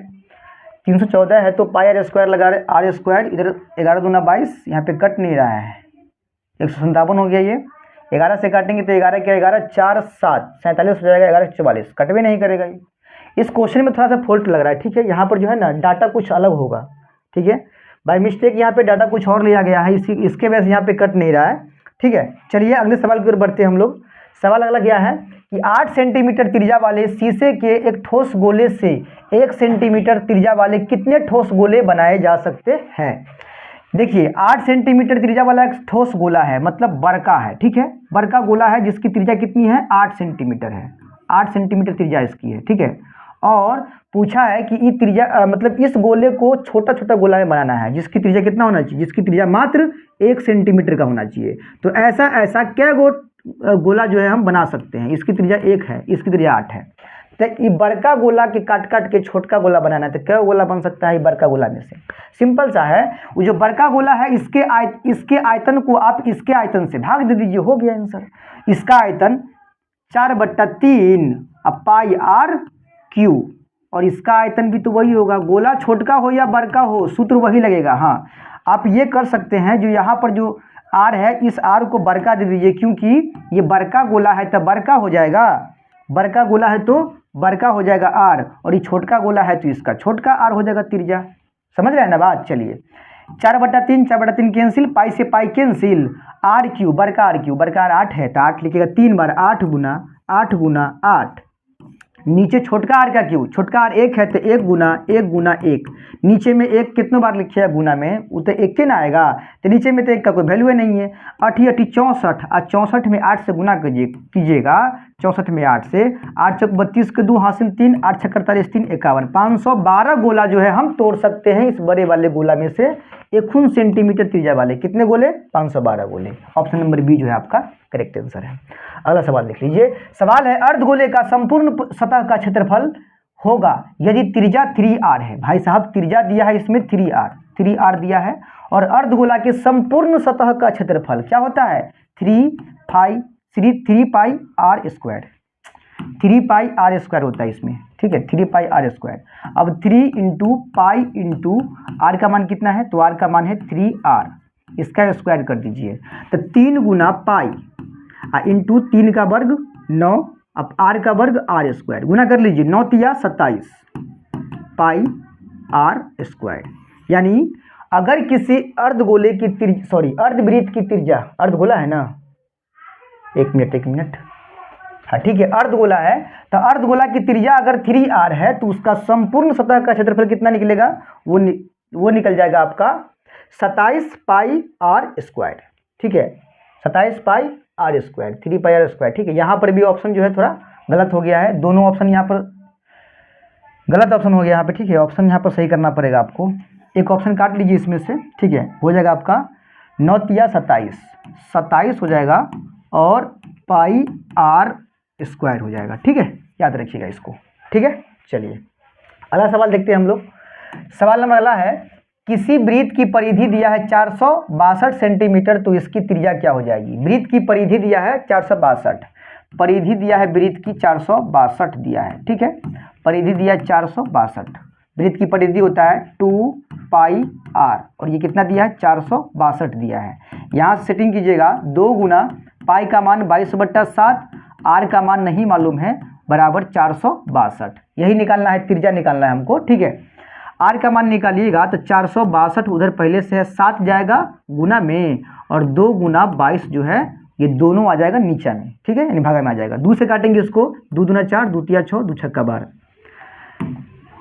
314 है तो पाई आर स्क्वायर लगा रहे, आर स्क्वायर इधर 11 दूना 22, यहाँ पे कट नहीं रहा है, 157 हो गया ये। 11 से काटेंगे तो 11 क्या, 11 4 7, 47 हो जाएगा, 11 44, कट भी नहीं करेगा ये। इस क्वेश्चन में थोड़ा सा फॉल्ट लग रहा है। ठीक है, यहाँ पर जो है ना डाटा कुछ अलग होगा। ठीक है, बाय मिस्टेक यहाँ पे डाटा कुछ और लिया गया है, इसके वजह से यहाँ पे कट नहीं रहा है। ठीक है, चलिए अगले सवाल की ओर बढ़ते हैं हम लोग। सवाल अगला क्या है कि 8 सेंटीमीटर त्रिज्या वाले शीशे के एक ठोस गोले से 1 सेंटीमीटर त्रिज्या वाले कितने ठोस गोले बनाए जा सकते हैं। देखिए 8 सेंटीमीटर त्रिज्या वाला एक ठोस गोला है, मतलब बड़का है। ठीक है, बड़का गोला है जिसकी त्रिज्या कितनी है, 8 सेंटीमीटर है, 8 सेंटीमीटर त्रिज्या इसकी है। ठीक है, और पूछा है कि ये त्रिज्या मतलब इस गोले को छोटा छोटा गोला में बनाना है, जिसकी त्रिज्या कितना होना चाहिए, जिसकी त्रिज्या मात्र 1 सेंटीमीटर का होना चाहिए। तो ऐसा क्या गोला जो है हम बना सकते हैं, इसकी त्रिज्या 1 है, इसकी त्रिज्या 8 है। तो ये बड़का गोला के काट के छोटका गोला बनाना है, तो क्या गोला बन सकता है बड़का गोला में से, सिंपल सा है। वो जो बड़का गोला है इसके आयतन को आप इसके आयतन से भाग दे दीजिए, हो गया आंसर। इसका आयतन 4/3 पाई आर क्यू, और इसका आयतन भी तो वही होगा, गोला छोटका हो या बड़का हो सूत्र वही लगेगा। हाँ, आप ये कर सकते हैं, जो यहाँ पर जो आर है इस आर को बड़का दे दीजिए, क्योंकि ये बड़का गोला है तो बड़का हो जाएगा, बड़का गोला है तो बड़का हो जाएगा आर, और ये छोटका गोला है तो इसका छोटका आर हो जाएगा त्रिज्या। समझ रहे हैं ना बात। चलिए 4/3 कैंसिल, पाई से पाई कैंसिल, आर क्यू बड़का आर क्यू, बड़का आर 8 है तो 8 लिखिएगा 3 बार, 8 गुना 8। नीचे छोटका आर का क्यू, छोटका आर 1 है तो 1 गुना 1, नीचे में 1 कितनों बार लिखिएगा गुना में, वो तो 1 के ना आएगा, तो नीचे में तो 1 का कोई वैल्यू नहीं है। 8 64, और 64 में 8 से गुना कीजिएगा, 64 में 8 से, 8 चौक 32 के 2 हासिल 3, 8 छक्कर 43 3 51, 512 गोला जो है हम तोड़ सकते हैं इस बड़े वाले गोला में से, 1 सेंटीमीटर त्रिज्या वाले कितने गोले, 512 गोले। ऑप्शन नंबर बी जो है आपका करेक्ट आंसर है। अगला सवाल देख लीजिए। सवाल है अर्धगोले का संपूर्ण सतह का क्षेत्रफल होगा यदि त्रिज्या 3r है। भाई साहब त्रिज्या दिया है इसमें 3r दिया है, और अर्धगोला के संपूर्ण सतह का क्षेत्रफल क्या होता है, 3 pi r square, 3 pi r square होता है इसमें। ठीक है, 3 पाई आर स्क्वायर। अब 3 इंटू पाई इंटू आर का मान कितना है, तो आर का मान है 3r, इसका स्क्वायर कर दीजिए, तो 3 गुना पाई इंटू 3 का वर्ग 9, अब आर का वर्ग आर स्क्वायर, गुना कर लीजिए, 9 तिया 27 पाई आर स्क्वायर। यानी अगर किसी अर्धगोले की अर्धवृत्त की त्रिज्या, अर्धगोला है ना, एक मिनट। हाँ ठीक है, अर्धगोला है तो अर्धगोला की त्रिज्या अगर 3r है तो उसका संपूर्ण सतह का क्षेत्रफल कितना निकलेगा, वो निकल जाएगा आपका 27 पाई r स्क्वायर। ठीक है, 27 पाई r स्क्वायर, 3 पाई r स्क्वायर। ठीक है, यहाँ पर भी ऑप्शन जो है थोड़ा गलत हो गया है, दोनों ऑप्शन यहाँ पर गलत ऑप्शन हो गया यहाँ पे। ठीक है, ऑप्शन यहाँ पर सही करना पड़ेगा आपको, एक ऑप्शन काट लीजिए इसमें से। ठीक है, हो जाएगा आपका 9 तिया 27 हो जाएगा और पाई r स्क्वायर हो जाएगा। ठीक है, याद रखिएगा इसको। ठीक है, चलिए अगला सवाल देखते हैं हम लोग। सवाल नंबर अगला है, किसी वृत्त की परिधि दिया है 462 सेंटीमीटर, तो इसकी त्रिज्या क्या हो जाएगी। वृत्त की परिधि दिया है 462, परिधि दिया है वृत्त की 462 दिया है। ठीक है, परिधि दिया है 462, वृत्त की परिधि होता है 2 पाई r और ये कितना दिया है 462 दिया है। यहाँ सेटिंग कीजिएगा, 2 गुना पाई का मान 22/7, r का मान नहीं मालूम है, बराबर 462, यही निकालना है, त्रिज्या निकालना है हमको। ठीक है, r का मान निकालिएगा तो 462 उधर पहले से है, 7 जाएगा गुना में और 2 गुना 22 जो है ये दोनों आ जाएगा नीचा में। ठीक है, यानी भागा में आ जाएगा। 2 से काटेंगे इसको, 2 दूना 4, 2 तिया 6, 2 छक्का 12,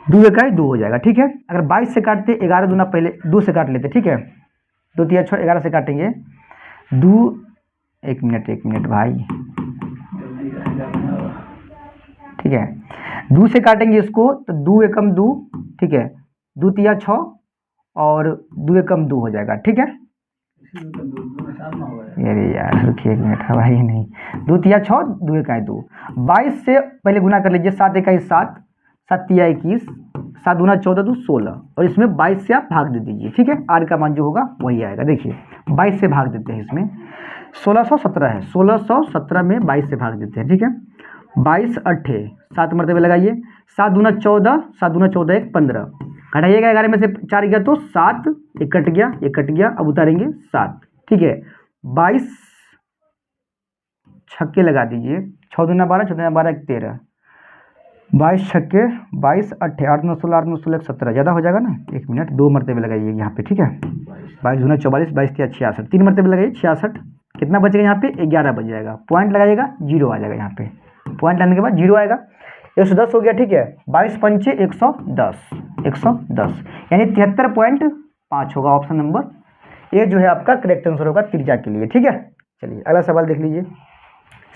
2 इकाई 2 हो जाएगा। ठीक है, अगर 22 से काटते 11 दूना पहले 2 से काट लेते। ठीक है, 2 तिया 6, 11 से काटेंगे 2, एक मिनट भाई। ठीक है, 2 से काटेंगे इसको तो 2 एकम 2। ठीक है, 2 तिया 6 और 2 एकम 2 हो जाएगा। ठीक है, अरे यार रुकिए एक मिनट, भाई नहीं, 2 तिया 6, 2 इकाई 2, 22 से पहले गुना कर लीजिए, 7 इकाई 7, 7 तिया 21, 7 दूना 14, 2 16 और इसमें 22 से आप भाग दे दीजिए। ठीक है, r का मान जो होगा वही आएगा। देखिए 22 से भाग देते हैं, इसमें 1617 है, 1617 में 22 से भाग देते हैं। ठीक है, 22 8 7 मरतबे लगाइए, 7 दूना 14, 7 दूना 14 1 15, घटाइएगा 11 में से 4 गया तो 7, एक कट गया, अब उतारेंगे 7। ठीक है, 22 छक्के लगा दीजिए, 6 दूना 12, 6 दूना 12 1 13, 22 छक्के 22 8 8 9 16, 8 9 16 17, ज़्यादा हो जाएगा ना, एक मिनट, 2 मरतबे लगाइए यहाँ पे। ठीक है, 22 दूना 44, 22 तिया 66, 3 मरतबे लगाइए 66, कितना बचेगा यहाँ पे 11 बच जाएगा, पॉइंट लगाइएगा 0 आ जाएगा, यहाँ पे पॉइंट लाने के बाद 0 आएगा, 110 हो गया। ठीक है, 22 पंचे 110 यानी 73.5 होगा। ऑप्शन नंबर ए जो है आपका करेक्ट आंसर होगा त्रिज्या के लिए। ठीक है, चलिए अगला सवाल देख लीजिए।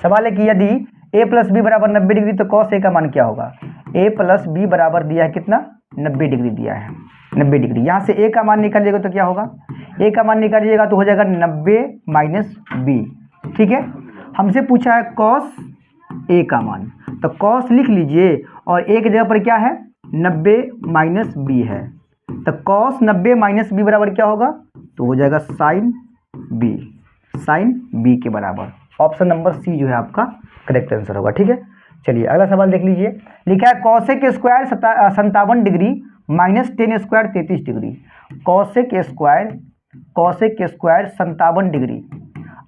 सवाल है कि यदि a प्लस बी बराबर 90 डिग्री तो cos a का मान क्या होगा। a प्लस बी बराबर दिया है कितना, 90 डिग्री दिया है, 90 डिग्री। यहाँ से a का मान निकालिएगा तो क्या होगा, a का मान निकालिएगा तो हो जाएगा 90 माइनस बी। ठीक है, हमसे पूछा है cos a का मान, तो cos लिख लीजिए और a की जगह पर क्या है 90 माइनस बी है, तो cos 90 माइनस बी बराबर क्या होगा, तो हो जाएगा साइन बी के बराबर। ऑप्शन नंबर सी जो है आपका करेक्ट आंसर होगा। ठीक है, चलिए अगला सवाल देख लीजिए। लिखा है cosec square 57 degree minus ten square 33 degree. Cosec square 57 degree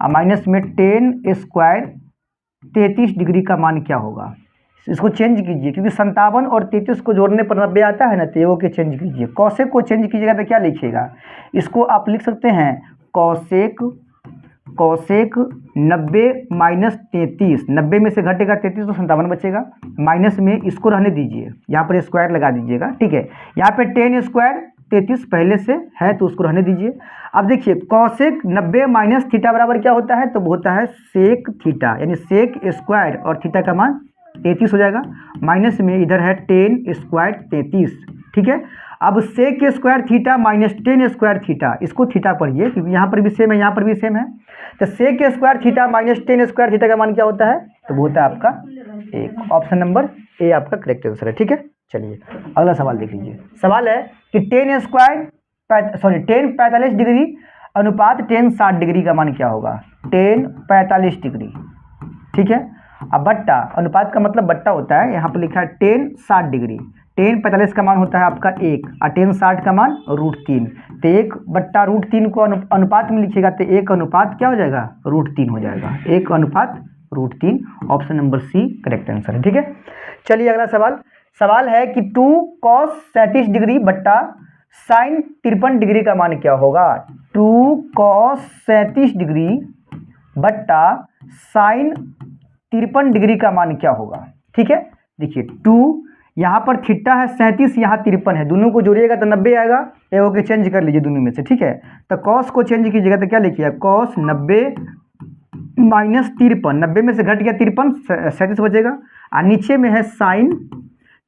minus में 10 स्क्वायर 33 डिग्री का मान क्या होगा। इसको चेंज कीजिए क्योंकि 57 और 33 को जोड़ने पर 90 आता है ना, तो ये के चेंज कीजिए। कॉसेक को चेंज कीजिएगा तो क्या लिखिएगा, इसको आप लिख सकते हैं कॉसेक 90 माइनस 33, 90 में से घटेगा 33 तो 57 बचेगा, माइनस में इसको रहने दीजिए, यहाँ पर स्क्वायर लगा दीजिएगा। ठीक है, यहाँ पे 10 स्क्वायर 33 पहले से है तो उसको रहने दीजिए। अब देखिए कॉसेक 90 माइनस थीटा बराबर क्या होता है, तो वो होता है सेक थीटा, यानी सेक स्क्वायर और थीटा का मान 33 हो जाएगा, माइनस में इधर है 10 स्क्वायर 33। ठीक है, अब sec square theta minus 10 square theta, इसको थीटा पढ़िए क्योंकि यहाँ पर भी सेम है यहाँ पर भी सेम है। तो sec square theta minus 10 square theta का मान क्या होता है, तो वो होता है आपका 1। ऑप्शन नंबर ए आपका करेक्ट आंसर है। ठीक है, चलिए अगला सवाल देख लीजिए। सवाल है कि 10 45 डिग्री अनुपात 10 60 डिग्री का मान क्या होगा। 10 45 डिग्री, ठीक है। अब बट्टा, अनुपात का मतलब बट्टा होता है, यहाँ पर लिखा है 10 60 डिग्री। 10 45 का मान होता है आपका 1 और 10 60 का मान √3, तो 1 बट्टा √3 को अनुपात में लिखिएगा तो 1 अनुपात क्या हो जाएगा, √3 हो जाएगा, 1 अनुपात √3। Option number C correct answer है। ठीक है, चलिए अगला सवाल है कि 2 cos 37 डिग्री बट्टा sin 53 डिग्री का मान क्या होगा। 2 cos 37 डिग्री बट्टा साइन 53 डिग्री का मान क्या होगा। ठीक है, देखिए 2 यहाँ पर थीटा है 37, यहाँ 53 है, दोनों को जोड़िएगा तो 90 आएगा। ये होके चेंज कर लीजिए दोनों में से। ठीक है, तो कॉस को चेंज कीजिएगा तो क्या लिखिएगा, कॉस 90 माइनस 53, 90 में से घट गया 53, 37 बचेगा। और नीचे में है साइन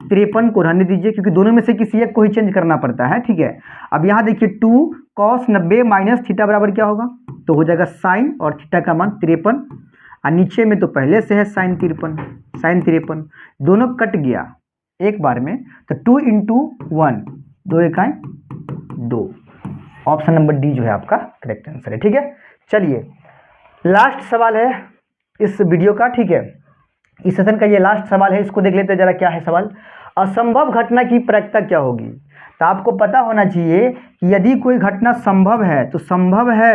53 को रहने दीजिए, क्योंकि दोनों में से किसी एक को ही चेंज करना पड़ता है। ठीक है, अब यहाँ देखिए 2 कॉस 90 माइनस थीटा बराबर क्या होगा, तो हो जाएगा साइन और थीटा का मान 53, और नीचे में तो पहले से है साइन 53, दोनों कट गया एक बार में, तो 2 इंटू 1, 2 एकाएं 2। ऑप्शन नंबर डी जो है आपका करेक्ट आंसर है। ठीक है, चलिए लास्ट सवाल है इस वीडियो का। ठीक है, इस सेशन का ये लास्ट सवाल है, इसको देख लेते हैं जरा क्या है सवाल। असंभव घटना की प्रायिकता क्या होगी। तो आपको पता होना चाहिए कि यदि कोई घटना संभव है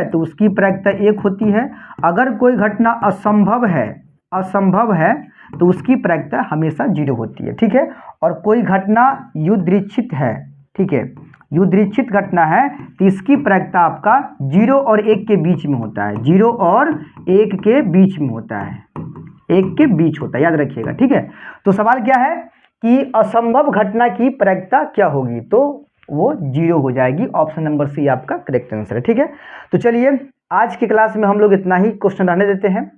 तो उसकी प्रायिकता 1 होती है। अगर कोई घटना असंभव है तो उसकी प्रायिकता हमेशा 0 होती है। ठीक है, और कोई घटना युदृच्छित है, ठीक है, युदृच्छित घटना है तो इसकी प्रायिकता आपका 0 और 1 के बीच में होता है, 0 और 1 के बीच में होता है, 1 के बीच होता है, याद रखिएगा। ठीक है, तो सवाल क्या है कि असंभव घटना की प्रायिकता क्या होगी, तो वो 0 हो जाएगी। ऑप्शन नंबर सी आपका करेक्ट आंसर है। ठीक है, तो चलिए आज की क्लास में हम लोग इतना ही क्वेश्चन रहने देते हैं।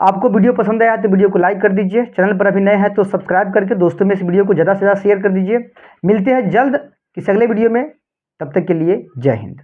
आपको वीडियो पसंद आया तो वीडियो को लाइक कर दीजिए, चैनल पर अभी नए हैं तो सब्सक्राइब करके दोस्तों में इस वीडियो को ज़्यादा से ज़्यादा शेयर कर दीजिए। मिलते हैं जल्द किसी अगले वीडियो में, तब तक के लिए जय हिंद।